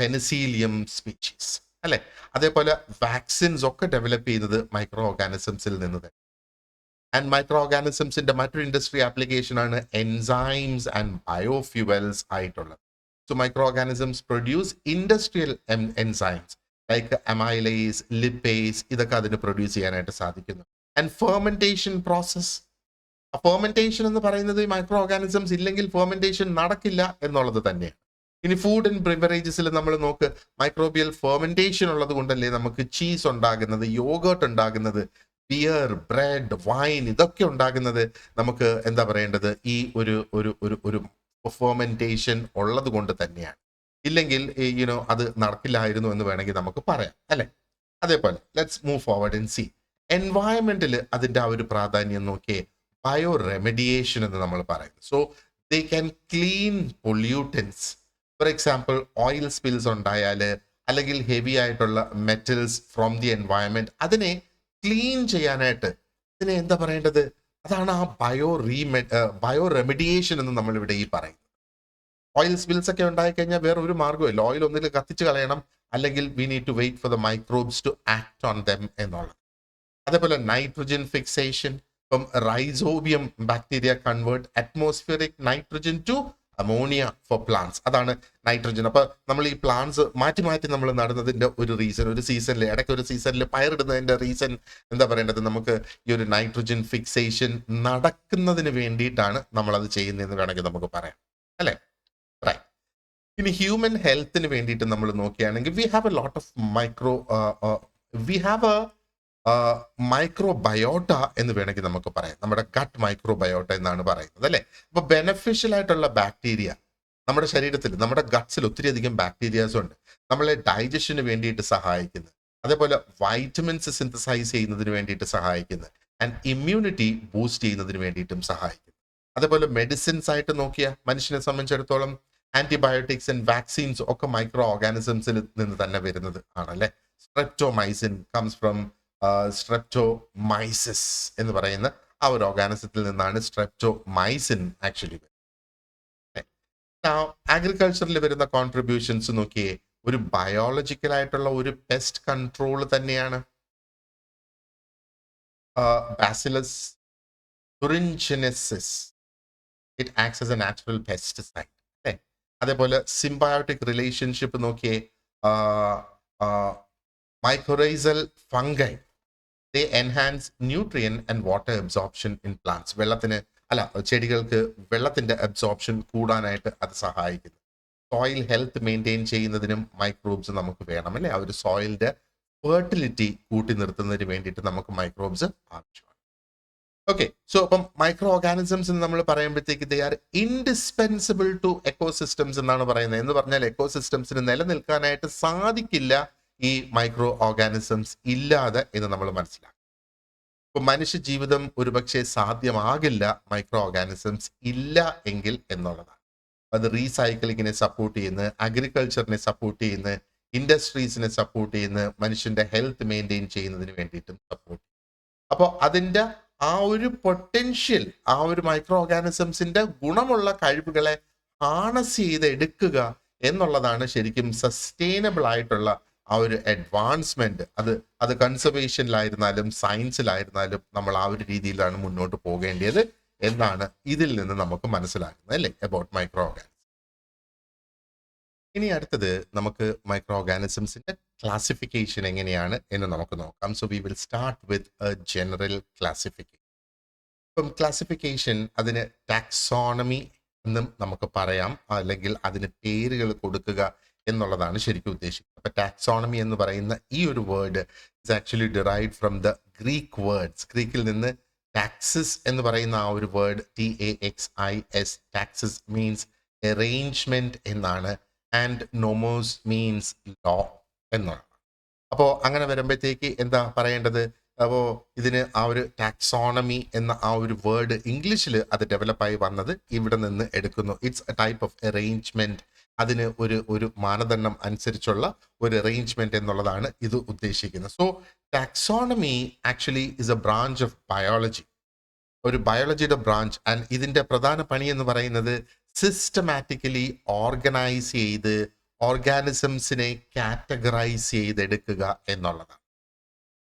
Penicillium species അല്ലെ. അതേപോലെ വാക്സിൻസ് ഒക്കെ ഡെവലപ്പ് ചെയ്യുന്നത് മൈക്രോ ഓർഗാനിസംസിൽ നിന്ന് തന്നെ. ആൻഡ് മൈക്രോ ഓർഗാനിസംസിന്റെ മറ്റൊരു ഇൻഡസ്ട്രി ആപ്ലിക്കേഷൻ ആണ് എൻസൈംസ് ആൻഡ് ബയോഫ്യൂവൽസ് ആയിട്ടുള്ളത്. So micro organisms produce industrial enzymes like amylase, lipase, ഇതൊക്കെ അതിന് പ്രൊഡ്യൂസ് ചെയ്യാനായിട്ട് സാധിക്കുന്നു. ആൻഡ് ഫെർമെന്റേഷൻ പ്രോസസ്, ഫെർമെന്റേഷൻ എന്ന് പറയുന്നത് മൈക്രോ ഓർഗാനിസംസ് ഇല്ലെങ്കിൽ ഫെർമെന്റേഷൻ നടക്കില്ല എന്നുള്ളത് തന്നെയാണ്. ഇനി ഫുഡ് ആൻഡ് ബിവറേജസിൽ നമ്മൾ നോക്ക്, മൈക്രോബിയൽ ഫെർമെന്റേഷൻ ഉള്ളത് കൊണ്ടല്ലേ നമുക്ക് ചീസ് ഉണ്ടാകുന്നത്, യോഗേർട്ട് ഉണ്ടാകുന്നത്, ബിയർ, ബ്രെഡ്, വൈൻ, ഇതൊക്കെ ഉണ്ടാകുന്നത് നമുക്ക് എന്താ പറയേണ്ടത്, ഈ ഒരു ഒരു ഒരു ഒരു ഫെർമെന്റേഷൻ ഉള്ളത് കൊണ്ട് തന്നെയാണ്. ഇല്ലെങ്കിൽ അത് നടക്കില്ലായിരുന്നു എന്ന് വേണമെങ്കിൽ നമുക്ക് പറയാം അല്ലെ. അതേപോലെ let's move forward and see എൻവയൺമെന്റിൽ അതിന്റെ ആ ഒരു പ്രാധാന്യം നോക്കിയേ. ബയോ റെമഡിയേഷൻ എന്ന് നമ്മൾ പറയുന്നത്. So they can clean pollutants. For example oil spills ഉണ്ടായാൽ അല്ലെങ്കിൽ ഹെവി ആയിട്ടുള്ള മെറ്റൽസ് ഫ്രോം ദി എൻവയൺമെന്റ്, അതിനെ ക്ലീൻ ചെയ്യാനായിട്ട് ഇതിനെ എന്താ പറയേണ്ടത്, അതാണ് ആ ബയോ റെമഡിയേഷൻ എന്ന് നമ്മൾ ഇവിടെ ഈ പറയുന്നത്. ഓയിൽ സ്പിൽസ് ഒക്കെ ഉണ്ടായി കഴിഞ്ഞാൽ വേറെ ഒരു മാർഗ്ഗമില്ല, ഓയിൽ ഒന്നിൽ കത്തിച്ച് കളയണം, അല്ലെങ്കിൽ we need to wait for the microbes to act on them എന്നുള്ളത്. അതേപോലെ നൈട്രജൻ ഫിക്സേഷൻ, ഇപ്പം rhizobium bacteria convert atmospheric nitrogen to ammonia for plants. അതാണ് നൈട്രജൻ. അപ്പൊ നമ്മൾ ഈ പ്ലാന്റ്സ് മാറ്റി മാറ്റി നമ്മൾ നടുന്നതിന്റെ ഒരു റീസൺ, ഒരു സീസണിൽ ഇടയ്ക്ക് ഒരു സീസണിൽ പയറിടുന്നതിന്റെ റീസൺ എന്താ പറയേണ്ടത്, നമുക്ക് ഈ ഒരു നൈട്രജൻ ഫിക്സേഷൻ നടക്കുന്നതിന് വേണ്ടിയിട്ടാണ് നമ്മൾ അത് ചെയ്യുന്നതെന്ന് വേണമെങ്കിൽ നമുക്ക് പറയാം അല്ലെ. റൈറ്റ്. ഇനി ഹ്യൂമൻ ഹെൽത്തിന് വേണ്ടിയിട്ട് നമ്മൾ നോക്കുകയാണെങ്കിൽ V have a lot of microbiota എന്ന് വേണമെങ്കിൽ നമുക്ക് പറയാം. നമ്മുടെ ഗട്ട് മൈക്രോബയോട്ട എന്നാണ് പറയുന്നത് അല്ലെ. അപ്പൊ ബെനഫിഷ്യൽ ആയിട്ടുള്ള ബാക്ടീരിയ നമ്മുടെ ശരീരത്തിൽ, നമ്മുടെ ഗട്ട്സിൽ ഒത്തിരി അധികം ബാക്ടീരിയാസ് ഉണ്ട്, നമ്മളെ ഡൈജഷന് വേണ്ടിയിട്ട് സഹായിക്കുന്നത്, അതേപോലെ വൈറ്റമിൻസ് സിന്തസൈസ് ചെയ്യുന്നതിന് വേണ്ടിയിട്ട് സഹായിക്കുന്നത്, ആൻഡ് ഇമ്മ്യൂണിറ്റി ബൂസ്റ്റ് ചെയ്യുന്നതിന് വേണ്ടിയിട്ടും സഹായിക്കുന്നു. അതേപോലെ മെഡിസിൻസ് ആയിട്ട് നോക്കിയ മനുഷ്യനെ സംബന്ധിച്ചിടത്തോളം ആന്റിബയോട്ടിക്സ് ആൻഡ് വാക്സിൻസ് ഒക്കെ മൈക്രോ ഓർഗാനിസംസിൽ നിന്ന് തന്നെ വരുന്നത് ആണല്ലേ. സ്ട്രെപ്റ്റോമൈസിൻ കംസ് ഫ്രം സ്ട്രെപ്റ്റോമൈസിസ് എന്ന് പറയുന്ന ആ ഒരു ഓർഗാനിസത്തിൽ നിന്നാണ് സ്ട്രെപ്റ്റോമൈസിൻ ആക്ച്വലി. അഗ്രികൾച്ചറിൽ വരുന്ന കോൺട്രിബ്യൂഷൻസ് നോക്കിയേ, ഒരു ബയോളജിക്കൽ ആയിട്ടുള്ള ഒരു പെസ്റ്റ് കൺട്രോൾ തന്നെയാണ്. Bacillus thuringiensis, it acts as a natural pesticide അല്ലേ. അതേപോലെ സിംബയോട്ടിക് റിലേഷൻഷിപ്പ് നോക്കിയേ, mycorrhizal fungi, they enhance nutrient and water absorption in plants. ചെടികൾക്ക് വെള്ളത്തിന്റെ അബ്സോർപ്ഷൻ കൂടാനായിട്ട് അത് സഹായിക്കുന്നു. സോയിൽ ഹെൽത്ത് മെയിൻറ്റെയിൻ ചെയ്യുന്നതിനും മൈക്രോബ്സ് നമുക്ക് വേണം അല്ലെ. ആ ഒരു സോയിലിന്റെ ഫെർട്ടിലിറ്റി കൂട്ടി നിർത്തുന്നതിന് വേണ്ടിയിട്ട് നമുക്ക് മൈക്രോബ്സ് ആവശ്യമാണ്. ഓക്കെ, സോ അപ്പം മൈക്രോ ഓർഗാനിസംസ് എന്ന് നമ്മൾ പറയുമ്പോഴത്തേക്ക് they are indispensable to ecosystems എന്നാണ് പറയുന്നത്. എന്ന് പറഞ്ഞാൽ എക്കോസിസ്റ്റംസിന് നിലനിൽക്കാനായിട്ട് സാധിക്കില്ല ഈ മൈക്രോ ഓർഗാനിസംസ് ഇല്ലാതെ എന്ന് നമ്മൾ മനസ്സിലാക്കും. ഇപ്പൊ മനുഷ്യ ജീവിതം ഒരുപക്ഷെ സാധ്യമാകില്ല മൈക്രോ ഓർഗാനിസംസ് ഇല്ല എങ്കിൽ എന്നുള്ളതാണ്. അത് റീസൈക്ലിങ്ങിനെ സപ്പോർട്ട് ചെയ്യുന്നത്, അഗ്രികൾച്ചറിനെ സപ്പോർട്ട് ചെയ്യുന്നത്, ഇൻഡസ്ട്രീസിനെ സപ്പോർട്ട് ചെയ്യുന്നത്, മനുഷ്യന്റെ ഹെൽത്ത് മെയിൻറ്റെയിൻ ചെയ്യുന്നതിന് വേണ്ടിയിട്ടും സപ്പോർട്ട് അപ്പോൾ അതിൻ്റെ ആ ഒരു പൊട്ടൻഷ്യൽ, ആ ഒരു മൈക്രോ ഓർഗാനിസംസിന്റെ ഗുണമുള്ള കഴിവുകളെ ഹാർനസ് ചെയ്ത് എടുക്കുക എന്നുള്ളതാണ് ശരിക്കും സസ്റ്റൈനബിൾ ആയിട്ടുള്ള ആ ഒരു അഡ്വാൻസ്മെന്റ്. അത് കൺസർവേഷനിലായിരുന്നാലും സയൻസിലായിരുന്നാലും നമ്മൾ ആ ഒരു രീതിയിലാണ് മുന്നോട്ട് പോകേണ്ടത് എന്നാണ് ഇതിൽ നിന്ന് നമുക്ക് മനസ്സിലാക്കുന്നത്, അല്ലേ, അബൌട്ട് മൈക്രോ ഓർഗാനിസം. ഇനി അടുത്തത് നമുക്ക് മൈക്രോ ഓർഗാനിസംസിന്റെ ക്ലാസിഫിക്കേഷൻ എങ്ങനെയാണ് എന്ന് നമുക്ക് നോക്കാം. So we will start with a general classification. ഇപ്പം ക്ലാസിഫിക്കേഷൻ അതിന് ടാക്സോണമി എന്നും നമുക്ക് പറയാം, അല്ലെങ്കിൽ അതിന് പേരുകൾ കൊടുക്കുക എന്നുള്ളതാണ് ശരിക്കും ഉദ്ദേശിക്കുന്നത്. അപ്പൊ ടാക്സോണമി എന്ന് പറയുന്ന ഈ ഒരു word is actually derived from the Greek words. ഗ്രീക്കിൽ നിന്ന് ടാക്സിസ് എന്ന് പറയുന്ന ആ ഒരു word TAXIS, taxis means arrangement എന്നാണ്, ആൻഡ് നോമോസ് മീൻസ് ലോ എന്നാണ്. അപ്പോൾ അങ്ങനെ വരുമ്പോഴത്തേക്ക് എന്താ പറയേണ്ടത്? അപ്പോൾ ഇതിന് ആ ഒരു ടാക്സോണമി എന്ന ആ ഒരു വേർഡ് ഇംഗ്ലീഷിൽ അത് ഡെവലപ്പായി വന്നത് ഇവിടെ നിന്ന് എടുക്കുന്നു. It's A type of arrangement. അതിന് ഒരു മാനദണ്ഡം അനുസരിച്ചുള്ള ഒരു അറേഞ്ച്മെന്റ് എന്നുള്ളതാണ് ഇത് ഉദ്ദേശിക്കുന്നത്. So taxonomy actually is A branch of biology, ഒരു ബയോളജിയുടെ ബ്രാഞ്ച്. ആൻഡ് ഇതിന്റെ പ്രധാന പണി എന്ന് പറയുന്നത് സിസ്റ്റമാറ്റിക്കലി ഓർഗനൈസ് ചെയ്ത് ഓർഗാനിസംസിനെ കാറ്റഗറൈസ് ചെയ്തെടുക്കുക എന്നുള്ളതാണ്.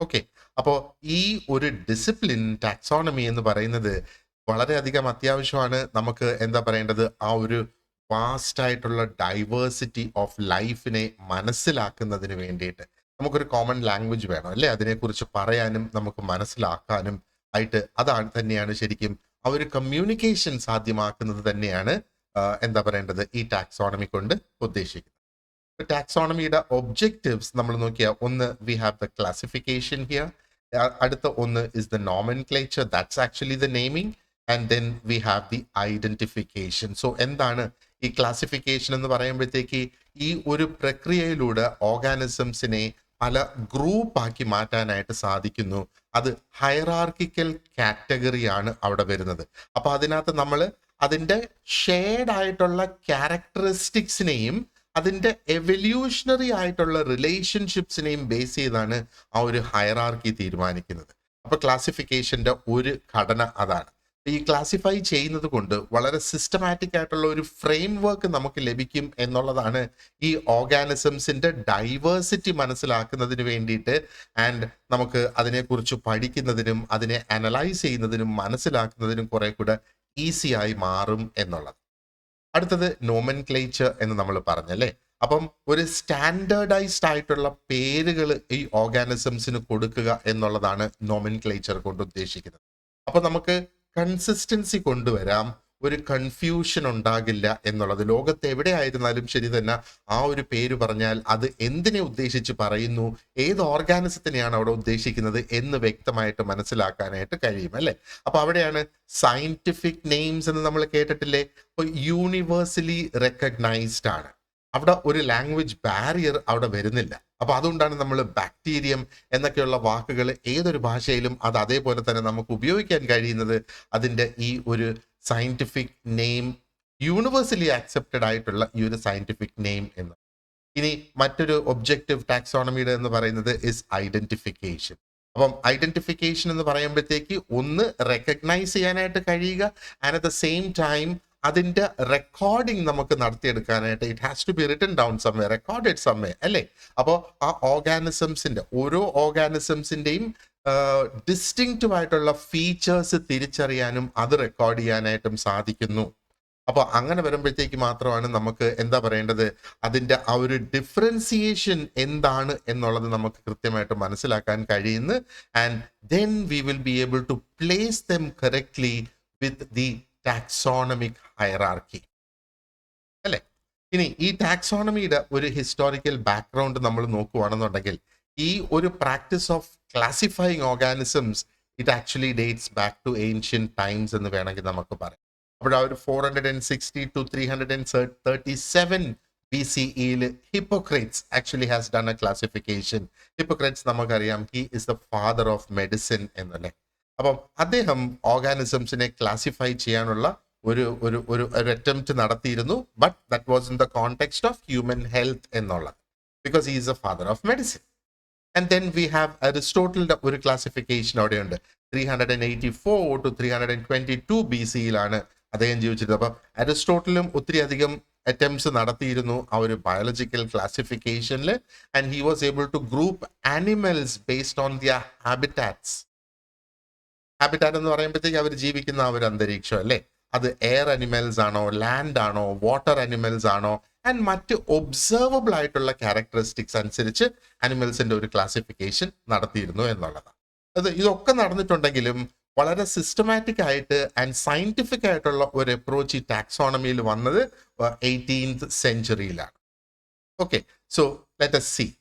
ഓക്കെ, അപ്പോൾ ഈ ഒരു ഡിസിപ്ലിൻ ടാക്സോണമി എന്ന് പറയുന്നത് വളരെയധികം അത്യാവശ്യമാണ്. നമുക്ക് എന്താ പറയേണ്ടത്, ആ ഒരു വാസ്റ്റ് ആയിട്ടുള്ള ഡൈവേഴ്സിറ്റി ഓഫ് ലൈഫിനെ മനസ്സിലാക്കുന്നതിന് വേണ്ടിയിട്ട് നമുക്കൊരു കോമൺ ലാംഗ്വേജ് വേണം, അല്ലേ, അതിനെക്കുറിച്ച് പറയാനും നമുക്ക് മനസ്സിലാക്കാനും ആയിട്ട്. അതാണ് തന്നെയാണ് ശരിക്കും ആ ഒരു കമ്മ്യൂണിക്കേഷൻ സാധ്യമാക്കുന്നത് തന്നെയാണ് എന്താ പറയേണ്ടത് ഈ ടാക്സോണമി കൊണ്ട് ഉദ്ദേശിക്കുന്നത്. ടാക്സോണമിയുടെ ഒബ്ജക്റ്റീവ്സ് നമ്മൾ നോക്കിയാൽ, ഒന്ന് V have the classification here, അടുത്ത ഒന്ന് is the nomenclature, that's actually the naming, and then we have the identification. So എന്താണ് ഈ ക്ലാസിഫിക്കേഷൻ എന്ന് പറയുമ്പോഴത്തേക്ക്, ഈ ഒരു പ്രക്രിയയിലൂടെ ഓർഗാനിസംസിനെ പല ഗ്രൂപ്പാക്കി മാറ്റാനായിട്ട് സാധിക്കുന്നു. അത് ഹൈറാർക്കിക്കൽ കാറ്റഗറിയാണ് അവിടെ വരുന്നത്. അപ്പൊ അതിനകത്ത് നമ്മൾ അതിൻ്റെ ഷെയർഡ് ആയിട്ടുള്ള ക്യാരക്ടറിസ്റ്റിക്സിനെയും അതിൻ്റെ എവല്യൂഷണറി ആയിട്ടുള്ള റിലേഷൻഷിപ്സിനെയും ബേസ് ചെയ്താണ് ആ ഒരു ഹൈറാർക്കി തീരുമാനിക്കുന്നത്. അപ്പൊ ക്ലാസിഫിക്കേഷന്റെ ഒരു ഘടന അതാണ്. ഈ ക്ലാസിഫൈ ചെയ്യുന്നത് കൊണ്ട് വളരെ സിസ്റ്റമാറ്റിക് ആയിട്ടുള്ള ഒരു ഫ്രെയിം വർക്ക് നമുക്ക് ലഭിക്കും എന്നുള്ളതാണ് ഈ ഓർഗാനിസംസിന്റെ ഡൈവേഴ്സിറ്റി മനസ്സിലാക്കുന്നതിന് വേണ്ടിയിട്ട്, ആൻഡ് നമുക്ക് അതിനെക്കുറിച്ച് പഠിക്കുന്നതിനും അതിനെ അനലൈസ് ചെയ്യുന്നതിനും മനസ്സിലാക്കുന്നതിനും കുറെ കൂടെ ഈസി ആയി മാറും എന്നുള്ളത്. അടുത്തത് നോമൻക്ലേച്ചർ എന്ന് നമ്മൾ പറഞ്ഞല്ലേ. അപ്പം ഒരു സ്റ്റാൻഡേർഡൈസ്ഡ് ആയിട്ടുള്ള പേരുകൾ ഈ ഓർഗാനിസംസിന് കൊടുക്കുക എന്നുള്ളതാണ് നോമൻക്ലേച്ചർ കൊണ്ട് ഉദ്ദേശിക്കുന്നത്. അപ്പൊ നമുക്ക് കൺസിസ്റ്റൻസി കൊണ്ടുവരാം, ഒരു കൺഫ്യൂഷൻ ഉണ്ടാകില്ല എന്നുള്ളത്. ലോകത്ത് എവിടെയായിരുന്നാലും ശരി തന്നെ ആ ഒരു പേര് പറഞ്ഞാൽ അത് എന്തിനെ ഉദ്ദേശിച്ച് പറയുന്നു, ഏത് ഓർഗാനിസത്തിനെയാണ് അവിടെ ഉദ്ദേശിക്കുന്നത് എന്ന് വ്യക്തമായിട്ട് മനസ്സിലാക്കാനായിട്ട് കഴിയും, അല്ലേ. അപ്പൊ അവിടെയാണ് സയന്റിഫിക് നെയിംസ് എന്ന് നമ്മൾ കേട്ടിട്ടില്ലേ. അപ്പോൾ യൂണിവേഴ്സലി റെക്കഗ്നൈസ്ഡ് ആണ്, അവിടെ ഒരു ലാംഗ്വേജ് ബാരിയർ അവിടെ വരുന്നില്ല. അപ്പൊ അതുകൊണ്ടാണ് നമ്മൾ ബാക്ടീരിയം എന്നൊക്കെയുള്ള വാക്കുകൾ ഏതൊരു ഭാഷയിലും അത് അതേപോലെ തന്നെ നമുക്ക് ഉപയോഗിക്കാൻ കഴിയുന്നത്. അതിൻ്റെ ഈ ഒരു സയന്റിഫിക് നെയിം യൂണിവേഴ്സലി ആക്സെപ്റ്റഡ് ആയിട്ടുള്ള ഈ ഒരു സയന്റിഫിക് നെയിം എന്ന്. ഇനി മറ്റൊരു ഒബ്ജക്റ്റീവ് ടാക്സോണമിയുടെ എന്ന് പറയുന്നത് ഇസ് ഐഡന്റിഫിക്കേഷൻ. അപ്പം ഐഡന്റിഫിക്കേഷൻ എന്ന് പറയുമ്പോഴത്തേക്ക് ഒന്ന് റെക്കഗ്നൈസ് ചെയ്യാനായിട്ട് കഴിയുക, and at the same time അതിന്റെ റെക്കോർഡിങ് നമുക്ക് നടത്തിയെടുക്കാനായിട്ട് it has to be written down somewhere, recorded somewhere, അല്ലേ. അപ്പോൾ ആ ഓർഗാനിസംസിന്റെ ഓരോ ഓർഗാനിസംസിന്റെയും ഡിസ്റ്റിങ്ക്റ്റീവ് ആയിട്ടുള്ള ഫീച്ചേഴ്സ് തിരിച്ചറിയാനും അത് റെക്കോർഡ് ചെയ്യാനായിട്ടും സാധിക്കുന്നു. അപ്പോൾ അങ്ങനെ വരുമ്പോഴത്തേക്ക് മാത്രമാണ് നമുക്ക് എന്താ പറയേണ്ടത്, അതിന്റെ ആ ഒരു ഡിഫറൻസിയേഷൻ എന്താണ് എന്നുള്ളത് നമുക്ക് കൃത്യമായിട്ട് മനസ്സിലാക്കാൻ കഴിയുന്നു. And then we will be able to place them correctly with the taxonomic hierarchy, അല്ലെ. ഇനി ഈ ടാക്സോണമിയുടെ ഒരു ഹിസ്റ്റോറിക്കൽ ബാക്ക്ഗ്രൗണ്ട് നമ്മൾ നോക്കുകയാണെന്നുണ്ടെങ്കിൽ, ഈ ഒരു practice of classifying organisms it actually dates back to ancient times എന്ന് വേണമെങ്കിൽ നമുക്ക് പറയാം. അപ്പോൾ ആ ഒരു 460 to 337 BCE Hippocrates actually has done a classification. Hippocrates നമുക്കറിയാം, he is the father of medicine എന്നല്ലേ. അപ്പം അദ്ദേഹം ഓർഗാനിസംസിനെ ക്ലാസിഫൈ ചെയ്യാനുള്ള ഒരു ഒരു ഒരു അറ്റംപ്റ്റ് നടത്തിയിരുന്നു. But that was in the context of human health എന്നുള്ളത്, because he is a father of medicine. And then we have അരിസ്റ്റോട്ടലിന്റെ ഒരു ക്ലാസിഫിക്കേഷൻ അവിടെയുണ്ട്. 384 to 322 BC-യിലാണ് അദ്ദേഹം ജീവിച്ചിരുന്നത്. അപ്പൊ അരിസ്റ്റോട്ടലും ഒത്തിരി അധികം അറ്റംപ്റ്റ്സ് നടത്തിയിരുന്നു ആ ഒരു ബയോളജിക്കൽ ക്ലാസിഫിക്കേഷനിൽ. And he was able to group animals based on their habitats. Habitat എന്ന് പറയുമ്പോഴത്തേക്ക് അവർ ജീവിക്കുന്ന ആ ഒരു അന്തരീക്ഷം അല്ലേ, അത് എയർ അനിമൽസ് ആണോ, ലാൻഡ് ആണോ, വാട്ടർ അനിമൽസ് ആണോ, ആൻഡ് മറ്റ് ഒബ്സർവബിൾ ആയിട്ടുള്ള ക്യാരക്ടറിസ്റ്റിക്സ് അനുസരിച്ച് അനിമൽസിന്റെ ഒരു ക്ലാസിഫിക്കേഷൻ നടത്തിയിരുന്നു എന്നുള്ളതാണ്. ഇതൊക്കെ നടന്നിട്ടുണ്ടെങ്കിലും വളരെ സിസ്റ്റമാറ്റിക് ആയിട്ട് ആൻഡ് സയന്റിഫിക് ആയിട്ടുള്ള ഒരു അപ്രോച്ച് ഈ ടാക്സോണമിയിൽ വന്നത് 18th സെഞ്ചുറിയിലാണ്. Okay, so let us see.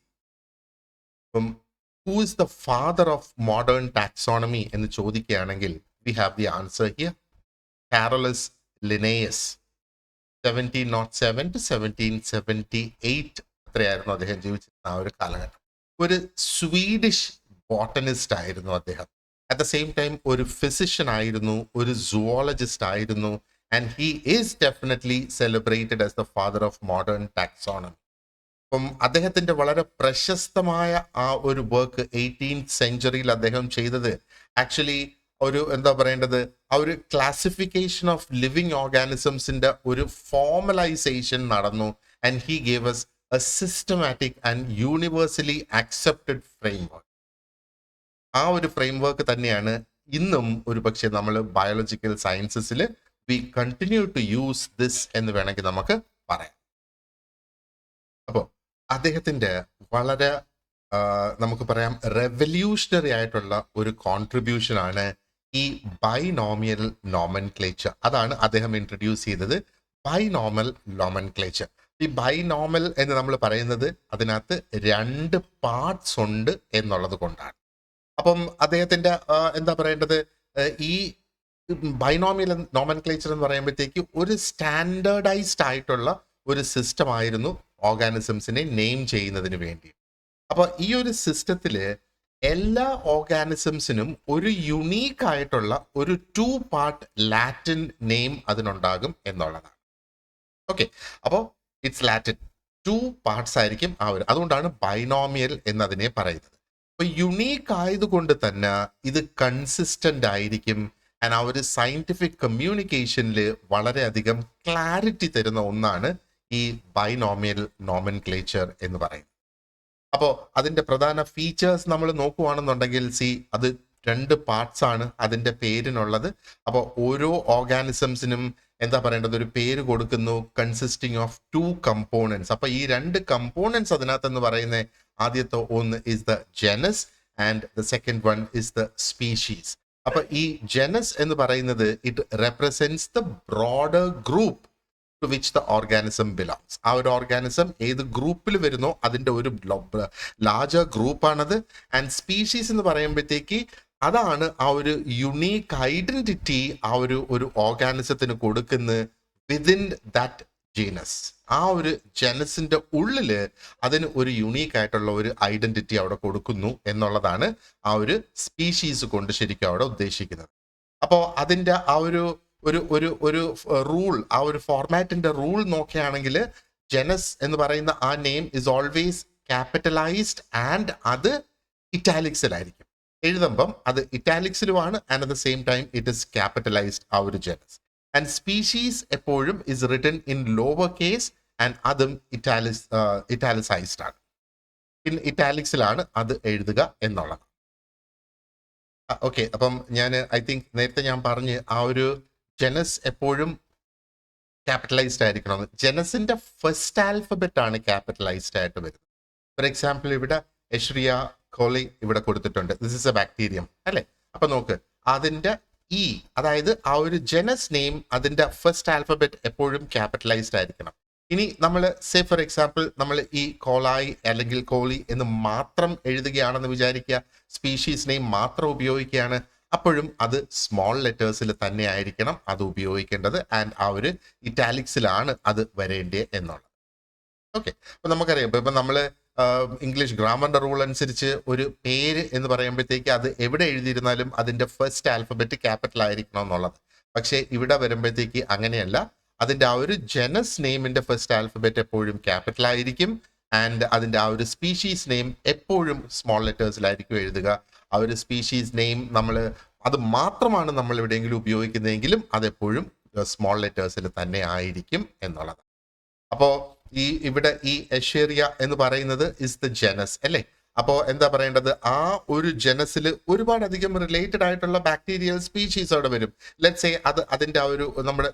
Who is the father of modern taxonomy എന്ന് ചോദിക്കുകയാണെങ്കിൽ we have the answer here. Carolus Linnaeus, 1707 to 1778 അത്രയായിരുന്നു അദ്ദേഹം ജീവിച്ചിരുന്ന ആ ഒരു കാലഘട്ടം. ഒരു സ്വീഡിഷ് ബോട്ടണിസ്റ്റ് ആയിരുന്നു അദ്ദേഹം. അറ്റ് ദ സെയിം ടൈം ഒരു ഫിസിഷ്യൻ ആയിരുന്നു, ഒരു സുവോളജിസ്റ്റ് ആയിരുന്നു. And he is definitely celebrated as the father of modern taxonomy. അപ്പം അദ്ദേഹത്തിന്റെ വളരെ പ്രശസ്തമായ ആ ഒരു വർക്ക് 18th സെഞ്ചുറിയിൽ അദ്ദേഹം ചെയ്തത് ആക്ച്വലി ഒരു എന്താ പറയേണ്ടത്, ആ ഒരു ക്ലാസിഫിക്കേഷൻ ഓഫ് ലിവിങ് ഓർഗാനിസംസിന്റെ ഒരു ഫോർമലൈസേഷൻ നടന്നു. And he gave us a systematic and universally accepted framework. ആ ഒരു ഫ്രെയിംവർക്ക് തന്നെയാണ് ഇന്നും ഒരു പക്ഷേ നമ്മൾ ബയോളജിക്കൽ സയൻസസിൽ we continue to use this എന്ന് വേണമെങ്കിൽ നമുക്ക് പറയാം. അപ്പോൾ അദ്ദേഹത്തിന്റെ വളരെ നമുക്ക് പറയാം റെവല്യൂഷണറി ആയിട്ടുള്ള ഒരു കോൺട്രിബ്യൂഷൻ ആണ് ഈ ബൈനോമിയൽ നോമൻക്ലേച്ചർ. അതാണ് അദ്ദേഹം ഇൻട്രൊഡ്യൂസ് ചെയ്തത്, ബൈനോമൽ നോമൻക്ലേച്ചർ. ഈ ബൈനോമൽ എന്ന് നമ്മൾ പറയുന്നത് അതിനകത്ത് 2 പാർട്സ് ഉണ്ട് എന്നുള്ളത് കൊണ്ടാണ്. അപ്പം അദ്ദേഹത്തിന്റെ എന്താ പറയേണ്ടത്, ഈ ബൈനോമിയൽ നോമൻക്ലേച്ചർ എന്ന് പറയുമ്പോഴത്തേക്ക് ഒരു സ്റ്റാൻഡേർഡൈസ്ഡ് ആയിട്ടുള്ള ഒരു സിസ്റ്റം ആയിരുന്നു ഓർഗാനിസംസിനെ നെയിം ചെയ്യുന്നതിന് വേണ്ടി. അപ്പൊ ഈ ഒരു സിസ്റ്റത്തില് എല്ലാ ഓർഗാനിസംസിനും ഒരു യുണീക്ക് ആയിട്ടുള്ള ഒരു 2 പാർട്ട് ലാറ്റിൻ നെയിം അതിനുണ്ടാകും എന്നുള്ളതാണ്. ഓക്കെ, അപ്പോൾ ഇറ്റ്സ് ലാറ്റിൻ 2 പാർട്സ് ആയിരിക്കും ആ ഒരു, അതുകൊണ്ടാണ് ബൈനോമിയൽ എന്നതിനെ പറയുന്നത്. അപ്പൊ യുണീക്ക് ആയതുകൊണ്ട് തന്നെ ഇത് കൺസിസ്റ്റന്റ് ആയിരിക്കും. ആൻഡ് ആ ഒരു സയന്റിഫിക് കമ്മ്യൂണിക്കേഷനിൽ വളരെയധികം ക്ലാരിറ്റി തരുന്ന ഒന്നാണ് ഈ ബൈനോമിയൽ നോമൻക്ലേച്ചർ എന്ന് പറയുന്നത്. അപ്പോൾ അതിന്റെ പ്രധാന ഫീച്ചേഴ്സ് നമ്മൾ നോക്കുകയാണെന്നുണ്ടെങ്കിൽ അത് 2 പാർട്സ് ആണ് അതിന്റെ പേരിനുള്ളത്. അപ്പോൾ ഓരോ ഓർഗാനിസംസിനും എന്താ പറയേണ്ടത്, ഒരു പേര് കൊടുക്കുന്നു കൺസിസ്റ്റിംഗ് ഓഫ് 2 കമ്പോണൻസ്. അപ്പൊ ഈ 2 കമ്പോണൻസ് അതിനകത്ത് എന്ന് പറയുന്ന ആദ്യത്തെ ഒന്ന് is the genus and the second one is the species. അപ്പൊ ഈ ജനസ് എന്ന് പറയുന്നത് it represents the broader group to which the organism belongs. ആ ഒരു ഓർഗാനിസം ഏത് ഗ്രൂപ്പിൽ വരുന്നോ അതിന്റെ ഒരു ലാർജർ ഗ്രൂപ്പാണത്. ആൻഡ് സ്പീഷീസ് എന്ന് പറയുമ്പോഴത്തേക്ക് അതാണ് ആ ഒരു യുണീക്ക് ഐഡന്റിറ്റി ആ ഒരു ഓർഗാനിസത്തിന് കൊടുക്കുന്നത് വിതിൻ ദാറ്റ് ജീനസ്. ആ ഒരു ജനസിന്റെ ഉള്ളില് അതിന് ഒരു യുണീക്ക് ആയിട്ടുള്ള ഒരു ഐഡന്റിറ്റി അവിടെ കൊടുക്കുന്നു എന്നുള്ളതാണ് ആ ഒരു സ്പീഷീസ് കൊണ്ട് ശരിക്കും അവിടെ ഉദ്ദേശിക്കുന്നത്. അപ്പോൾ അതിന്റെ ആ ഒരു റൂൾ, ആ ഒരു ഫോർമാറ്റിന്റെ റൂൾ നോക്കുകയാണെങ്കിൽ ജനസ് എന്ന് പറയുന്ന ആ name is always capitalised and അത് ഇറ്റാലിക്സിലായിരിക്കും. എഴുതുമ്പം അത് ഇറ്റാലിക്സിലുമാണ് and at the same time it is capitalised ആ ഒരു ജനസ്. ആൻഡ് സ്പീഷീസ് എപ്പോഴും is written in lower case and അതും ഇറ്റാലിസൈസ്ഡ് ആണ്, ഇൻ ഇറ്റാലിക്സിലാണ് അത് എഴുതുക എന്നുള്ളത്. ഓക്കെ, അപ്പം ഐ തിങ്ക് നേരത്തെ ഞാൻ പറഞ്ഞ് ആ ഒരു ജനസ് എപ്പോഴും ക്യാപിറ്റലൈസ്ഡ് ആയിരിക്കണം. ജനസിന്റെ ഫസ്റ്റ് ആൽഫബറ്റ് ആണ് ക്യാപിറ്റലൈസ്ഡ് ആയിട്ട് വരുന്നത്. ഫോർ എക്സാമ്പിൾ ഇവിടെ എഷ്രിയ കോളി ഇവിടെ കൊടുത്തിട്ടുണ്ട്, ദിസ് ഇസ് എ ബാക്ടീരിയം അല്ലെ. അപ്പൊ നോക്ക്, അതിന്റെ ഇ, അതായത് ആ ഒരു ജനസ് നെയിം അതിന്റെ ഫസ്റ്റ് ആൽഫബറ്റ് എപ്പോഴും ക്യാപിറ്റലൈസ്ഡ് ആയിരിക്കണം. ഇനി നമ്മൾ ഫോർ എക്സാമ്പിൾ നമ്മൾ ഈ കോളായി അല്ലെങ്കിൽ കോളി എന്ന് മാത്രം എഴുതുകയാണെന്ന് വിചാരിക്കുക, സ്പീഷീസ് നെയിം മാത്രം ഉപയോഗിക്കുകയാണ്, അപ്പോഴും അത് സ്മോൾ ലെറ്റേഴ്സിൽ തന്നെ ആയിരിക്കണം അത് ഉപയോഗിക്കേണ്ടത്. ആൻഡ് ആ ഒരു ഇറ്റാലിക്സിലാണ് അത് വരേണ്ടത് എന്നുള്ളത്. ഓക്കെ, അപ്പൊ നമുക്കറിയാം ഇപ്പൊ നമ്മള് ഇംഗ്ലീഷ് ഗ്രാമറിന്റെ റൂൾ അനുസരിച്ച് ഒരു പേര് എന്ന് പറയുമ്പോഴത്തേക്ക് അത് എവിടെ എഴുതിയിരുന്നാലും അതിന്റെ ഫസ്റ്റ് ആൽഫബറ്റ് ക്യാപിറ്റൽ ആയിരിക്കണം എന്നുള്ളത്. പക്ഷെ ഇവിടെ വരുമ്പോഴത്തേക്ക് അങ്ങനെയല്ല, അതിന്റെ ആ ഒരു ജനസ് നെയിമിന്റെ ഫസ്റ്റ് ആൽഫബറ്റ് എപ്പോഴും ക്യാപിറ്റൽ ആയിരിക്കും ആൻഡ് അതിൻ്റെ ആ ഒരു സ്പീഷീസ് നെയിം എപ്പോഴും സ്മോൾ ലെറ്റേഴ്സിലായിരിക്കും എഴുതുക. ആ ഒരു സ്പീഷീസ് നെയിം അത് മാത്രമാണ് നമ്മൾ എവിടെയെങ്കിലും ഉപയോഗിക്കുന്നതെങ്കിലും അതെപ്പോഴും സ്മോൾ ലെറ്റേഴ്സിൽ തന്നെ ആയിരിക്കും എന്നുള്ളത്. അപ്പോൾ ഇവിടെ ഈ എഷേറിയ എന്ന് പറയുന്നത് ഇസ് ദ ജനസ് അല്ലേ. അപ്പോൾ എന്താ പറയേണ്ടത്, ആ ഒരു ജനസിൽ ഒരുപാടധികം റിലേറ്റഡ് ആയിട്ടുള്ള ബാക്ടീരിയൽ സ്പീഷീസ് അവിടെ വരും. ലെറ്റ്സ് സേ അതിന്റെ ആ ഒരു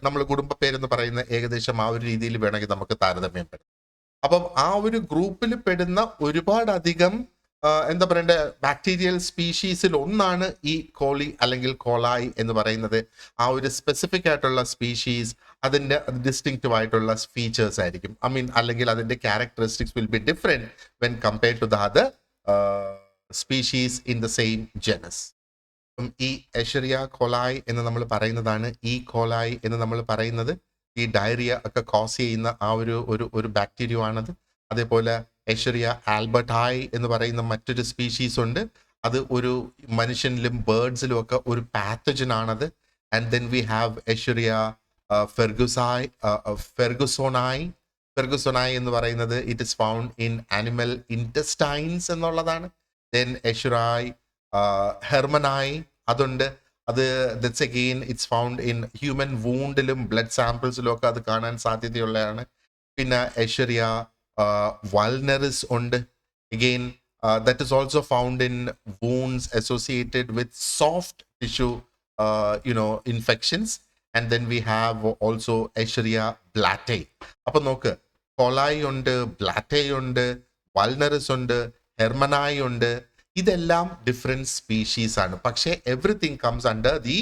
നമ്മൾ കുടുംബ പേരെന്ന് പറയുന്ന ഏകദേശം ആ ഒരു രീതിയിൽ വേണമെങ്കിൽ നമുക്ക് താരതമ്യപ്പെടും. അപ്പം ആ ഒരു ഗ്രൂപ്പിൽ പെടുന്ന ഒരുപാടധികം എന്താ പറയണ്ട ബാക്ടീരിയൽ സ്പീഷീസിൽ ഒന്നാണ് ഈ കോളി അല്ലെങ്കിൽ കോളായി എന്ന് പറയുന്നത്. ആ ഒരു സ്പെസിഫിക് ആയിട്ടുള്ള സ്പീഷീസ് അതിന്റെ ഡിസ്റ്റിങ്ക്റ്റീവ് ആയിട്ടുള്ള ഫീച്ചേഴ്സ് ആയിരിക്കും. അല്ലെങ്കിൽ അതിന്റെ characteristics will be different when compared to the other species in the same genus. ഈ എഷറിയ കോളായി എന്ന് നമ്മൾ പറയുന്നതാണ് ഈ കോളായി എന്ന് നമ്മൾ പറയുന്നത്. ഈ ഡയറിയ ഒക്കെ കോസ് ചെയ്യുന്ന ആ ഒരു ബാക്ടീരിയ ആണത്. അതേപോലെ എഷറിയ ആൽബർട്ടായി എന്ന് പറയുന്ന മറ്റൊരു സ്പീഷീസ് ഉണ്ട്. അത് ഒരു മനുഷ്യനിലും ബേർഡ്സിലും ഒക്കെ ഒരു പാത്തജൻ ആണത്. And then we have Escherichia fergusonii എന്ന് പറയുന്നത് it is found in animal intestines എന്നുള്ളതാണ്. ദെൻ എഷുറായി ഹെർമനായി അതുണ്ട്. That's again it's found in human വൂണ്ടിലും ബ്ലഡ് സാമ്പിൾസിലും ഒക്കെ അത് കാണാൻ സാധ്യതയുള്ളതാണ്. പിന്നെ എഷറിയ വൾനറിസ് ഉണ്ട്. Again, that is also found in wounds associated with soft tissue, infections. And then we have also Escherichia blattae. അപ്പോൾ നോക്ക്, കോളായി ഉണ്ട്, ബ്ലാറ്റേ ഉണ്ട്, വൾനറിസ് ഉണ്ട്, ഹെർമനായി ഉണ്ട്. ഇതെല്ലാം ഡിഫറെന്റ് സ്പീഷീസ് ആണ്. പക്ഷേ എവറിത്തിങ് കംസ് അണ്ടർ ദി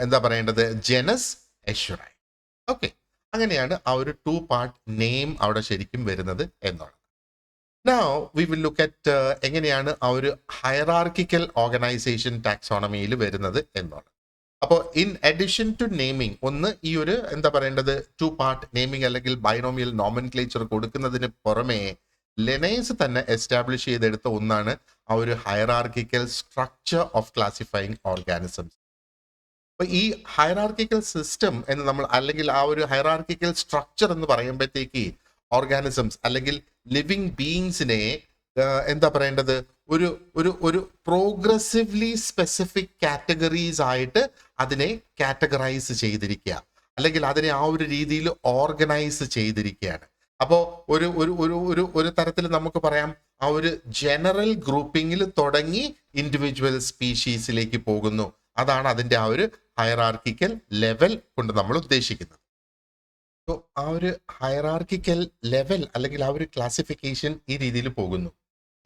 എന്താ പറയേണ്ടത് ജനസ് എഷുറായി. ഓക്കെ, അങ്ങനെയാണ് ആ ഒരു 2 പാർട്ട് നെയിം അവിടെ ശരിക്കും വരുന്നത് എന്നുള്ളത്. Now we will look at എങ്ങനെയാണ് ആ ഒരു ഹയറാർക്കിക്കൽ ഓർഗനൈസേഷൻ ടാക്സോണമിയിൽ വരുന്നത് എന്നുള്ളത്. അപ്പോൾ ഇൻ അഡിഷൻ ടു നെയിമിംഗ്, ഒന്ന് ഈ ഒരു എന്താ പറയേണ്ടത് 2 പാർട്ട് നെയിമിംഗ് അല്ലെങ്കിൽ ബൈനോമിയൽ നോമൻക്ലേച്ചർ കൊടുക്കുന്നതിന് പുറമേ ലെനേസ് തന്നെ എസ്റ്റാബ്ലിഷ് ചെയ്തെടുത്ത ഒന്നാണ് ആ ഒരു hierarchical structure of classifying organisms. അപ്പൊ ഈ ഹയറാർക്കിക്കൽ സിസ്റ്റം എന്ന് നമ്മൾ അല്ലെങ്കിൽ ആ ഒരു ഹയറാർക്കിക്കൽ സ്ട്രക്ചർ എന്ന് പറയുമ്പോഴത്തേക്ക് ഓർഗാനിസംസ് അല്ലെങ്കിൽ ലിവിങ് ബീയിങ്സിനെ എന്താ പറയേണ്ടത് ഒരു പ്രോഗ്രസീവ്ലി സ്പെസിഫിക് കാറ്റഗറീസ് ആയിട്ട് അതിനെ കാറ്റഗറൈസ് ചെയ്തിരിക്കുക, അല്ലെങ്കിൽ അതിനെ ആ ഒരു രീതിയിൽ ഓർഗനൈസ് ചെയ്തിരിക്കുകയാണ്. അപ്പോൾ ഒരു തരത്തിൽ നമുക്ക് പറയാം ആ ഒരു ജനറൽ ഗ്രൂപ്പിങ്ങിൽ തുടങ്ങി ഇൻഡിവിജ്വൽ സ്പീഷീസിലേക്ക് പോകുന്നു. അതാണ് അതിന്റെ ആ ഒരു ഹയറാർക്കിക്കൽ ലെവൽ കൊണ്ട് നമ്മൾ ഉദ്ദേശിക്കുന്നത്. ആ ഒരു ഹയറാർക്കിക്കൽ ലെവൽ അല്ലെങ്കിൽ ആ ഒരു ക്ലാസിഫിക്കേഷൻ ഈ രീതിയിൽ പോകുന്നു.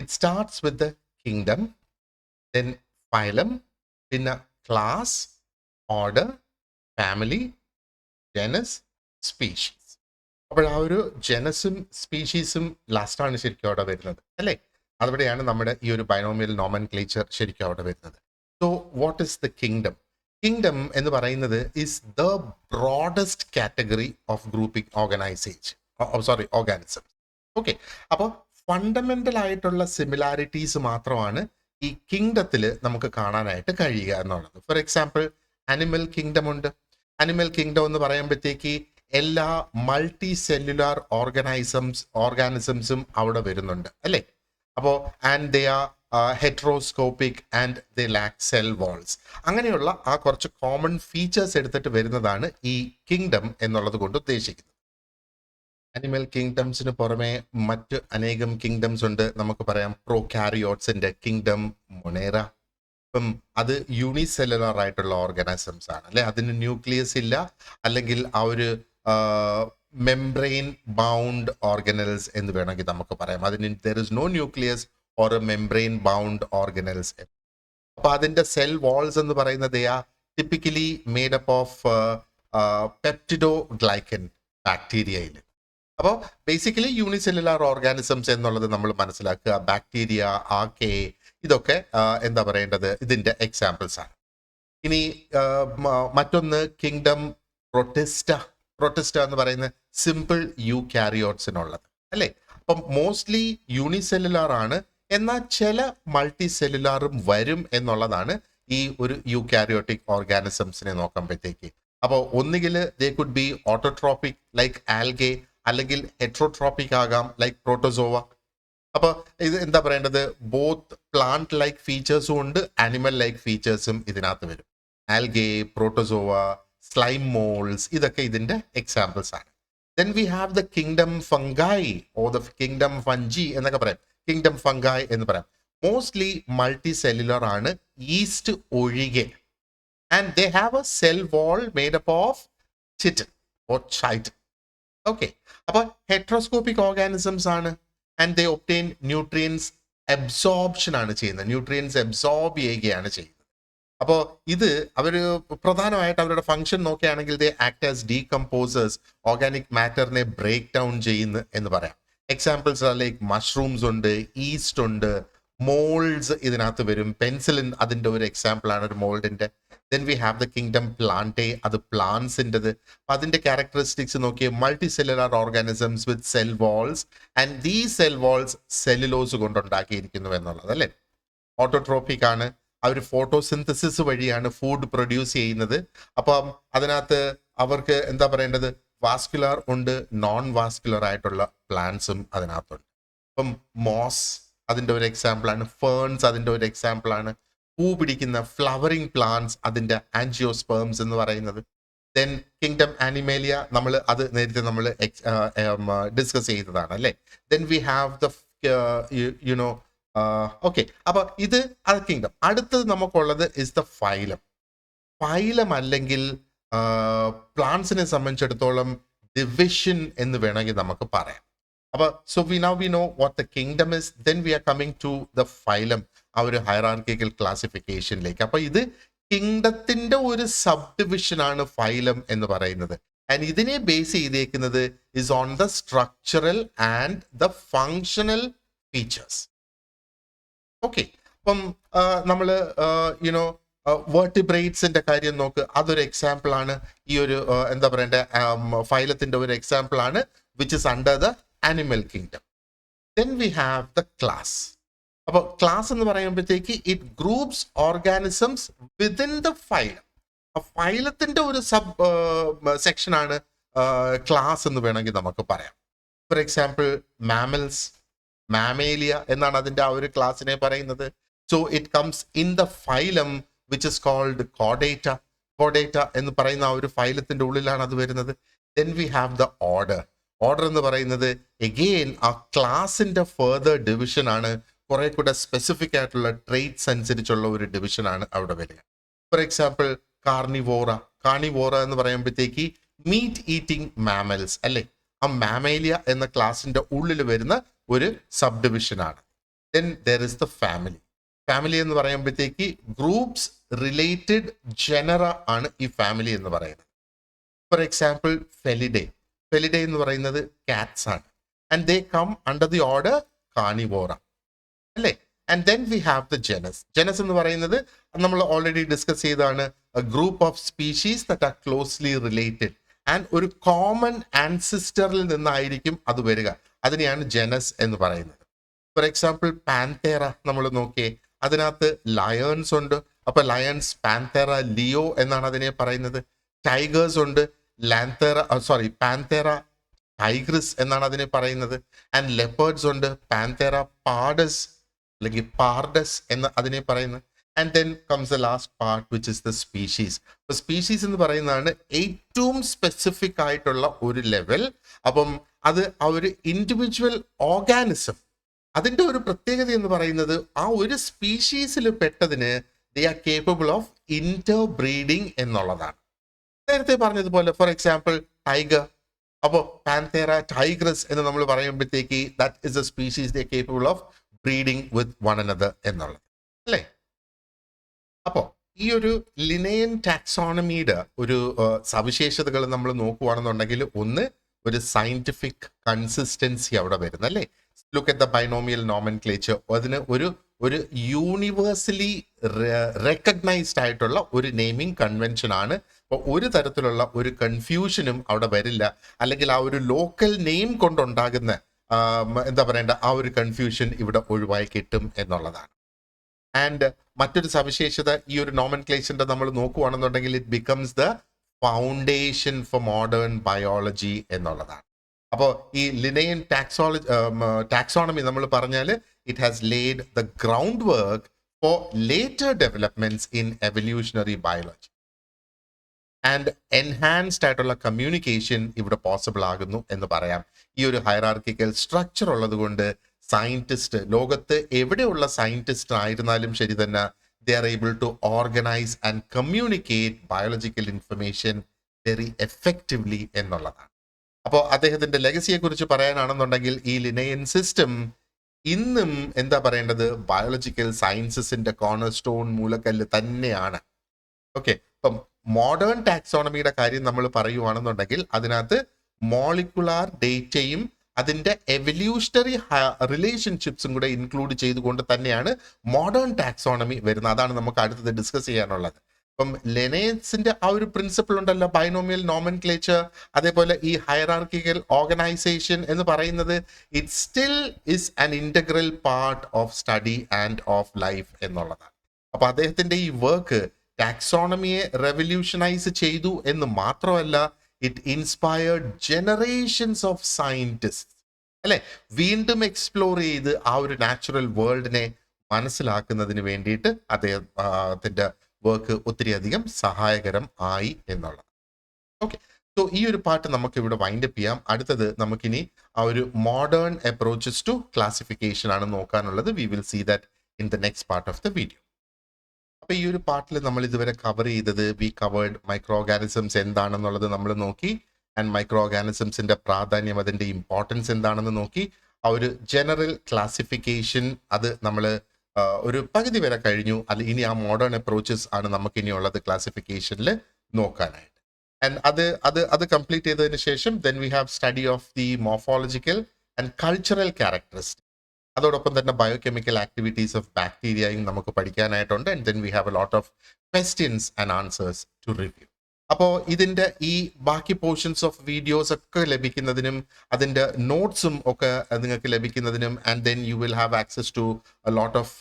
It starts with the kingdom, then phylum, പിന്നെ class, order, family, genus, species. അപ്പോൾ ആ ഒരു ജനസും സ്പീഷീസും ലാസ്റ്റാണ് ശരിക്കും അവിടെ വരുന്നത് അല്ലേ. അവിടെയാണ് നമ്മുടെ ഈ ഒരു ബൈനോമിയൽ നോമൻക്ലേച്ചർ ശരിക്കും അവിടെ വരുന്നത്. So what is the kingdom? Kingdom എന്ന് പറയുന്നത് is the broadest category of grouping organism. Okay, അപ്പോൾ ഫണ്ടമെന്റൽ ആയിട്ടുള്ള സിമിലാരിറ്റീസ് മാത്രമാണ് ഈ കിങ്ഡത്തിൽ നമുക്ക് കാണാനായിട്ട് കഴിയുക എന്നുള്ളത്. ഫോർ എക്സാമ്പിൾ, അനിമൽ കിങ്ഡം ഉണ്ട്. അനിമൽ കിങ്ഡം എന്ന് പറയുമ്പോഴത്തേക്ക് എല്ലാ മൾട്ടി സെല്ലുലാർ ഓർഗാനിസംസും അവിടെ വരുന്നുണ്ട് അല്ലേ. അപ്പോൾ and they are heterotrophic and they lack cell walls. അങ്ങനെയുള്ള ആ കുറച്ച് കോമൺ ഫീച്ചേഴ്സ് എടുത്തിട്ട് വരുന്നതാണ് ഈ കിങ്ഡം എന്നുള്ളത് കൊണ്ട് ഉദ്ദേശിക്കുന്നത്. അനിമൽ കിങ്ഡംസിന് പുറമെ മറ്റ് അനേകം കിങ്ഡംസ് ഉണ്ട്. നമുക്ക് പറയാം പ്രോകാരിയോട്സിന്റെ കിങ്ഡം മൊണേറ. ഇപ്പം അത് യൂണിസെല്ലുലാർ ആയിട്ടുള്ള ഓർഗാനിസംസ് ആണ് അല്ലെ. അതിന് ന്യൂക്ലിയസ് ഇല്ല, അല്ലെങ്കിൽ ആ ഒരു മെംബ്രെയിൻ ബൗണ്ട് ഓർഗനൽസ് എന്ന് വേണമെങ്കിൽ നമുക്ക് പറയാം. അതിന് there is no nucleus or a membrane bound organelles. അപ്പൊ അതിന്റെ സെൽ വാൾസ് എന്ന് പറയുന്നത് typically made up of peptidoglycan ബാക്ടീരിയയിൽ. അപ്പോൾ ബേസിക്കലി യൂണിസെല്ലുലാർ ഓർഗാനിസംസ് എന്നുള്ളത് നമ്മൾ മനസ്സിലാക്കുക. ബാക്ടീരിയ, ആർക്കെ, ഇതൊക്കെ എന്താ പറയേണ്ടത് ഇതിന്റെ എക്സാമ്പിൾസ് ആണ്. ഇനി മറ്റൊന്ന് കിങ്ഡം പ്രൊട്ടിസ്റ്റ എന്ന് പറയുന്ന സിമ്പിൾ യൂകാരിയോട്സിനുള്ളത് അല്ലേ. അപ്പം മോസ്റ്റ്ലി യൂണിസെല്ലുലാർ ആണ്, എന്നാൽ ചില മൾട്ടി സെല്ലുലാറും വരും എന്നുള്ളതാണ് ഈ ഒരു യൂകാരിയോട്ടിക് ഓർഗാനിസംസിനെ നോക്കുമ്പോഴത്തേക്ക്. അപ്പോൾ ഒന്നുകിൽ they could be autotrophic like algae, അല്ലെങ്കിൽ ഹെട്രോട്രോപ്പിക് ആകാം, ലൈക്ക് പ്രോട്ടോസോവ. അപ്പൊ ഇത് എന്താ പറയേണ്ടത്, ബോത്ത് പ്ലാന്റ് ലൈക്ക് ഫീച്ചേഴ്സും ഉണ്ട്, ആനിമൽ ലൈക്ക് ഫീച്ചേഴ്സും ഇതിനകത്ത് വരും. ആൽഗെ, പ്രോട്ടോസോവ, സ്ലൈം മോൾസ്, ഇതൊക്കെ ഇതിന്റെ എക്സാമ്പിൾസ് ആണ്. Then we have the kingdom fungi or the kingdom fungi എന്നൊക്കെ പറയാം. കിങ്ഡം ഫംഗൈ എന്ന് പറയാം. മോസ്റ്റ്ലി മൾട്ടി സെല്ലുലർ ആണ്, ഈസ്റ്റ് ഒഴികെ. And they have a cell wall made up of chitin or chitin. Okay, അപ്പൊ ഹെട്രോസ്കോപ്പിക് ഓർഗാനിസംസ് ആണ്. And they obtain nutrients absorption ആണ് ചെയ്യുന്നത്, ന്യൂട്രിയൻസ് അബ്സോർബ് ചെയ്യുകയാണ് ചെയ്യുന്നത്. അപ്പോൾ ഇത് അവർ പ്രധാനമായിട്ട് അവരുടെ ഫംഗ്ഷൻ നോക്കുകയാണെങ്കിൽ they act as decomposers, organic മാറ്ററിനെ ബ്രേക്ക് ഡൗൺ ചെയ്യുന്നു എന്ന് പറയാം. എക്സാമ്പിൾസ് ലൈക്ക് മഷ്റൂംസ് ഉണ്ട്, ഈസ്റ്റ് ഉണ്ട്, മോൾഡ്സ് ഇതിനകത്ത് വരും. പെൻസിലിൻ അതിൻ്റെ ഒരു എക്സാമ്പിൾ ആണ്, ഒരു മോൾഡിന്റെ. Then we have the kingdom Plantae, അത് പ്ലാന്റ്സിൻ്റെത്. അതിന്റെ ക്യാരക്ടറിസ്റ്റിക്സ് നോക്കിയേ, multi cellular organisms with cell walls, and these cell walls cellulose കൊണ്ടുണ്ടാക്കിയിരിക്കുന്നു എന്നുള്ളത് അല്ലേ. ഓട്ടോട്രോപ്പിക് ആണ്, അവർ ഫോട്ടോസിന്തസിസ് വഴിയാണ് ഫുഡ് പ്രൊഡ്യൂസ് ചെയ്യുന്നത്. അപ്പം അതിനകത്ത് അവർക്ക് എന്താ പറയേണ്ടത്, വാസ്കുലർ ഉണ്ട്, നോൺ വാസ്കുലർ ആയിട്ടുള്ള പ്ലാന്റ്സും അതിനകത്തുണ്ട്. ഇപ്പം മോസ് അതിൻ്റെ ഒരു എക്സാമ്പിൾ ആണ്, ഫേൺസ് അതിൻ്റെ ഒരു എക്സാമ്പിൾ ആണ്, പൂ പിടിക്കുന്ന ഫ്ലവറിംഗ് പ്ലാന്റ്സ് അതിൻ്റെ ആൻജിയോസ്പേംസ് എന്ന് പറയുന്നത്. ദെൻ കിങ്ഡം ആനിമേലിയ, നമ്മൾ അത് നേരത്തെ നമ്മൾ ഡിസ്കസ് ചെയ്തതാണ് അല്ലേ. Then we have the you know okay. അപ്പൊ ഇത് അത് കിങ്ഡം. അടുത്തത് നമുക്കുള്ളത് ഇസ് ദ ഫൈലം. ഫൈലം അല്ലെങ്കിൽ പ്ലാന്റ്സിനെ സംബന്ധിച്ചിടത്തോളം ഡിവിഷൻ എന്ന് വേണമെങ്കിൽ നമുക്ക് പറയാം. അപ്പൊ so we know what the kingdom is, then we are coming to the phylum, ആ ഒരു ഹൈറാർക്കിക്കൽ ക്ലാസിഫിക്കേഷനിലേക്ക്. അപ്പൊ ഇത് കിങ്ഡത്തിന്റെ ഒരു സബ് ഡിവിഷൻ ആണ് ഫൈലം എന്ന് പറയുന്നത്. ആൻഡ് ഇതിനെ ബേസ് ചെയ്തേക്കുന്നത് is on the structural and the functional features. Okay, അപ്പം നമ്മൾ യുനോ വേർട്ടിബ്രേറ്റ്സിന്റെ കാര്യം നോക്ക്, അതൊരു എക്സാമ്പിൾ ആണ്. ഈ ഒരു എന്താ പറയണ്ടേ, ഫൈലത്തിന്റെ ഒരു എക്സാമ്പിൾ ആണ്, which is under the animal kingdom. Then we have the class. അപ്പൊ ക്ലാസ് എന്ന് പറയുമ്പോഴത്തേക്ക് it groups organisms within the phylum. ഫൈലത്തിന്റെ ഒരു സബ് സെക്ഷൻ ആണ് ക്ലാസ് എന്ന് വേണമെങ്കിൽ നമുക്ക് പറയാം. ഫോർ എക്സാമ്പിൾ മാമൽസ്, മാമേലിയ എന്നാണ് അതിന്റെ ആ ഒരു ക്ലാസ്സിനെ പറയുന്നത്. So it comes in the phylum which is called കോഡേറ്റ. കോഡേറ്റ എന്ന് പറയുന്ന ആ ഒരു ഫൈലത്തിന്റെ ഉള്ളിലാണ് അത് വരുന്നത്. Then we have the order. Order എന്ന് പറയുന്നത് എഗെയിൻ ആ ക്ലാസിന്റെ ഫെർദർ ഡിവിഷൻ ആണ്, കുറെ കൂടെ സ്പെസിഫിക് ആയിട്ടുള്ള ട്രേറ്റ്സ് അനുസരിച്ചുള്ള ഒരു ഡിവിഷൻ ആണ് അവിടെ വരിക. For example Carnivora. കാർണിവോറ എന്ന് പറയുമ്പോഴത്തേക്ക് മീറ്റ് ഈറ്റിംഗ് മാമൽസ് അല്ലേ. ആ മാമേലിയ എന്ന ക്ലാസിന്റെ ഉള്ളിൽ വരുന്ന ഒരു സബ് ഡിവിഷൻ ആണ്. Then there is the family. Family എന്ന് പറയുമ്പോഴത്തേക്ക് ഗ്രൂപ്പ്സ് റിലേറ്റഡ് ജനറ ആണ് ഈ ഫാമിലി എന്ന് പറയുന്നത്. For example Felidae. ഫെലിഡേ എന്ന് പറയുന്നത് കാറ്റ്സ് ആണ്. And they come under the order Carnivora അല്ലേ. And then we have the genus. Genus എന്ന് പറയുന്നത് നമ്മൾ ഓൾറെഡി ഡിസ്കസ് ചെയ്തതാണ്, group of species that are closely related and ഒരു കോമൺ ആൻസിസ്റ്ററിൽ നിന്നായിരിക്കും അത് വരിക. അതിനെയാണ് ജനസ് എന്ന് പറയുന്നത്. ഫോർ എക്സാമ്പിൾ പാന്തേറ നമ്മൾ നോക്കിയേ, അതിനകത്ത് ലയൺസ് ഉണ്ട്. അപ്പൊ ലയൺസ്, പാന്തേറ, ലിയോ എന്നാണ് അതിനെ പറയുന്നത്. ടൈഗേഴ്സ് ഉണ്ട്, പാന്തേറ ടൈഗ്രസ് എന്നാണ് അതിനെ പറയുന്നത്. ആൻഡ് ലെപ്പേർഡ്സ് ഉണ്ട്, പാന്തേറ പാർഡസ് അല്ലെങ്കിൽ പാർഡസ് എന്ന് അതിനെ പറയുന്നത്. And then comes the last part which is the species. അപ്പൊ സ്പീഷീസ് എന്ന് പറയുന്നതാണ് ഏറ്റവും സ്പെസിഫിക് ആയിട്ടുള്ള ഒരു ലെവൽ. അപ്പം അത് ആ ഒരു ഇൻഡിവിജ്വൽ ഓർഗാനിസം, അതിന്റെ ഒരു പ്രത്യേകത എന്ന് പറയുന്നത് ആ ഒരു സ്പീഷീസിൽ പെട്ടതിന് they are capable of interbreeding എന്നുള്ളതാണ്. നേരത്തെ പറഞ്ഞതുപോലെ ഫോർ എക്സാമ്പിൾ ടൈഗർ. അപ്പോൾ പാന്തേറ ടൈഗ്രസ് എന്ന് നമ്മൾ പറയുമ്പോഴത്തേക്ക് that is A species they capable of breeding with one another എന്നുള്ളത് അല്ലേ. അപ്പോൾ ഈ ഒരു ലിനയൻ ടാക്സോണമിയുടെ ഒരു സവിശേഷതകൾ നമ്മൾ നോക്കുകയാണെന്നുണ്ടെങ്കിൽ, ഒന്ന് ഒരു സയന്റിഫിക് കൺസിസ്റ്റൻസി അവിടെ വരുന്നത് അല്ലേ. Look at the binomial nomenclature. അതിന് ഒരു യൂണിവേഴ്സലി റെക്കഗ്നൈസ്ഡ് ആയിട്ടുള്ള ഒരു നെയിമിംഗ് കൺവെൻഷൻ ആണ്. അപ്പോൾ ഒരു തരത്തിലുള്ള ഒരു കൺഫ്യൂഷനും അവിടെ വരില്ല, അല്ലെങ്കിൽ ആ ഒരു ലോക്കൽ നെയിം കൊണ്ടുണ്ടാകുന്ന എന്താ പറയേണ്ട ആ ഒരു കൺഫ്യൂഷൻ ഇവിടെ ഒഴിവായി കിട്ടും എന്നുള്ളതാണ്. ആൻഡ് മറ്റൊരു സവിശേഷത ഈ ഒരു നോമൻക്ലേച്ചറിന്റെ നമ്മൾ നോക്കുകയാണെന്നുണ്ടെങ്കിൽ it becomes the foundation four modern biology എന്നുള്ളതാണ്. അപ്പോൾ ഈ ലിനയൻ ടാക്സോണമി നമ്മൾ പറഞ്ഞാൽ it has laid the ground work for later developments in evolutionary biology. And enhanced ആയിട്ടുള്ള കമ്മ്യൂണിക്കേഷൻ ഇവിടെ പോസിബിൾ ആകുന്നു എന്ന് പറയാം. ഈ ഒരു ഹൈറാർക്കിക്കൽ സ്ട്രക്ചർ ഉള്ളത് കൊണ്ട് സയന്റിസ്റ്റ്, ലോകത്ത് എവിടെയുള്ള സയന്റിസ്റ്റ് ആയിരുന്നാലും ശരി തന്നെ, they are able to organize and communicate biological information very effectively എന്നുള്ളതാണ്. അപ്പോൾ അദ്ദേഹത്തിന്റെ ലെഗസിയെ കുറിച്ച് പറയാനാണെന്നുണ്ടെങ്കിൽ ഈ ലിനയൻ സിസ്റ്റം ഇന്നും എന്താ പറയേണ്ടത്, ബയോളജിക്കൽ സയൻസസിന്റെ കോർണർ സ്റ്റോൺ, മൂലക്കല്ല് തന്നെയാണ്. ഓക്കെ, ഇപ്പം മോഡേൺ ടാക്സോണമിയുടെ കാര്യം നമ്മൾ പറയുവാണെന്നുണ്ടെങ്കിൽ അതിനകത്ത് മോളിക്കുലാർ ഡേറ്റയും അതിന്റെ എവല്യൂഷണറി റിലേഷൻഷിപ്സും കൂടെ ഇൻക്ലൂഡ് ചെയ്തുകൊണ്ട് തന്നെയാണ് മോഡേൺ ടാക്സോണമി വരുന്നത്. അതാണ് നമുക്ക് അടുത്തത് ഡിസ്കസ് ചെയ്യാനുള്ളത്. ഇപ്പം ലെനേസിന്റെ ആ ഒരു പ്രിൻസിപ്പിൾ ഉണ്ടല്ലോ, ബൈനോമിയൽ നോമൻക്ലേച്ചർ, അതേപോലെ ഈ ഹൈറാർക്കിക്കൽ ഓർഗനൈസേഷൻ എന്ന് പറയുന്നത് it still is an integral part of study and of life എന്നുള്ളതാണ്. അപ്പൊ അദ്ദേഹത്തിന്റെ ഈ വർക്ക് ടാക്സോണമിയെ റെവല്യൂഷനൈസ് ചെയ്തു എന്ന് മാത്രമല്ല, it inspired generations of scientist അല്ലെ, വീണ്ടും എക്സ്പ്ലോർ ചെയ്ത് ആ ഒരു നാച്ചുറൽ വേൾഡിനെ മനസ്സിലാക്കുന്നതിന് വേണ്ടിയിട്ട് അദ്ദേഹത്തിന്റെ വർക്ക് ഒത്തിരി അധികം സഹായകരം ആയി എന്നുള്ളത്. ഓക്കെ, സോ ഈ ഒരു പാർട്ട് നമുക്ക് ഇവിടെ വൈൻഡപ്പ് ചെയ്യാം. അടുത്തത് നമുക്കിനി ആ ഒരു മോഡേൺ അപ്രോച്ചസ് ടു ക്ലാസിഫിക്കേഷൻ ആണ് നോക്കാനുള്ളത്. We will see that in the next part of the video. അപ്പൊ ഈ ഒരു പാർട്ടിൽ നമ്മൾ ഇതുവരെ കവർ ചെയ്തത്, വി കവേർഡ് മൈക്രോ ഓർഗാനിസംസ് എന്താണെന്നുള്ളത് നമ്മൾ നോക്കി, ആൻഡ് മൈക്രോ ഓർഗാനിസംസിന്റെ പ്രാധാന്യം, അതിന്റെ ഇമ്പോർട്ടൻസ് എന്താണെന്ന് നോക്കി. ആ ഒരു ജനറൽ ക്ലാസിഫിക്കേഷൻ അത് നമ്മൾ ഒരു പകുതി വരെ കഴിഞ്ഞു. അല്ല, ഇനി ആ മോഡേൺ അപ്രോച്ചസ് ആണ് നമുക്ക് ഇനിയുള്ളത് ക്ലാസിഫിക്കേഷനിൽ നോക്കാനായിട്ട്. ആൻഡ് അത് കംപ്ലീറ്റ് ചെയ്തതിന് ശേഷം then we have study of the morphological and cultural characteristics. അതോടൊപ്പം തന്നെ ബയോകെമിക്കൽ ആക്ടിവിറ്റീസ് ഓഫ് ബാക്ടീരിയയും നമുക്ക് പഠിക്കാനായിട്ടുണ്ട്. And then we have a lot of questions and answers to review. അപ്പോൾ ഇതിന്റെ ഈ ബാക്കി പോർഷൻസ് ഓഫ് വീഡിയോസ് ഒക്കെ ലഭിക്കുന്നതിനും അതിന്റെ നോട്ട്സും ഒക്കെ നിങ്ങൾക്ക് ലഭിക്കുന്നതിനും, and then you will have access to a lot of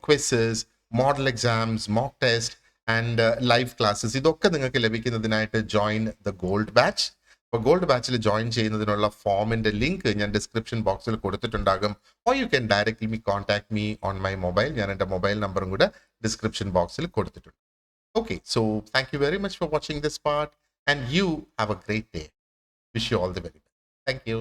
quizzes, model exams, mock test and live classes, ഇതൊക്കെ നിങ്ങൾക്ക് ലഭിക്കുന്നതിനായിട്ട് ജോയിൻ ദ ഗോൾഡ് ബാച്ച്. അപ്പോൾ ഗോൾഡ് ബാച്ചിൽ ജോയിൻ ചെയ്യുന്നതിനുള്ള ഫോമിന്റെ ലിങ്ക് ഞാൻ ഡിസ്ക്രിപ്ഷൻ ബോക്സിൽ കൊടുത്തിട്ടുണ്ടാകും. Or you can directly contact me on my mobile. ഞാൻ എൻ്റെ മൊബൈൽ നമ്പറും കൂടെ ഡിസ്ക്രിപ്ഷൻ ബോക്സിൽ കൊടുത്തിട്ടുണ്ട്. Okay, so thank you very much for watching this part, and you have a great day. Wish you all the very best. Thank you.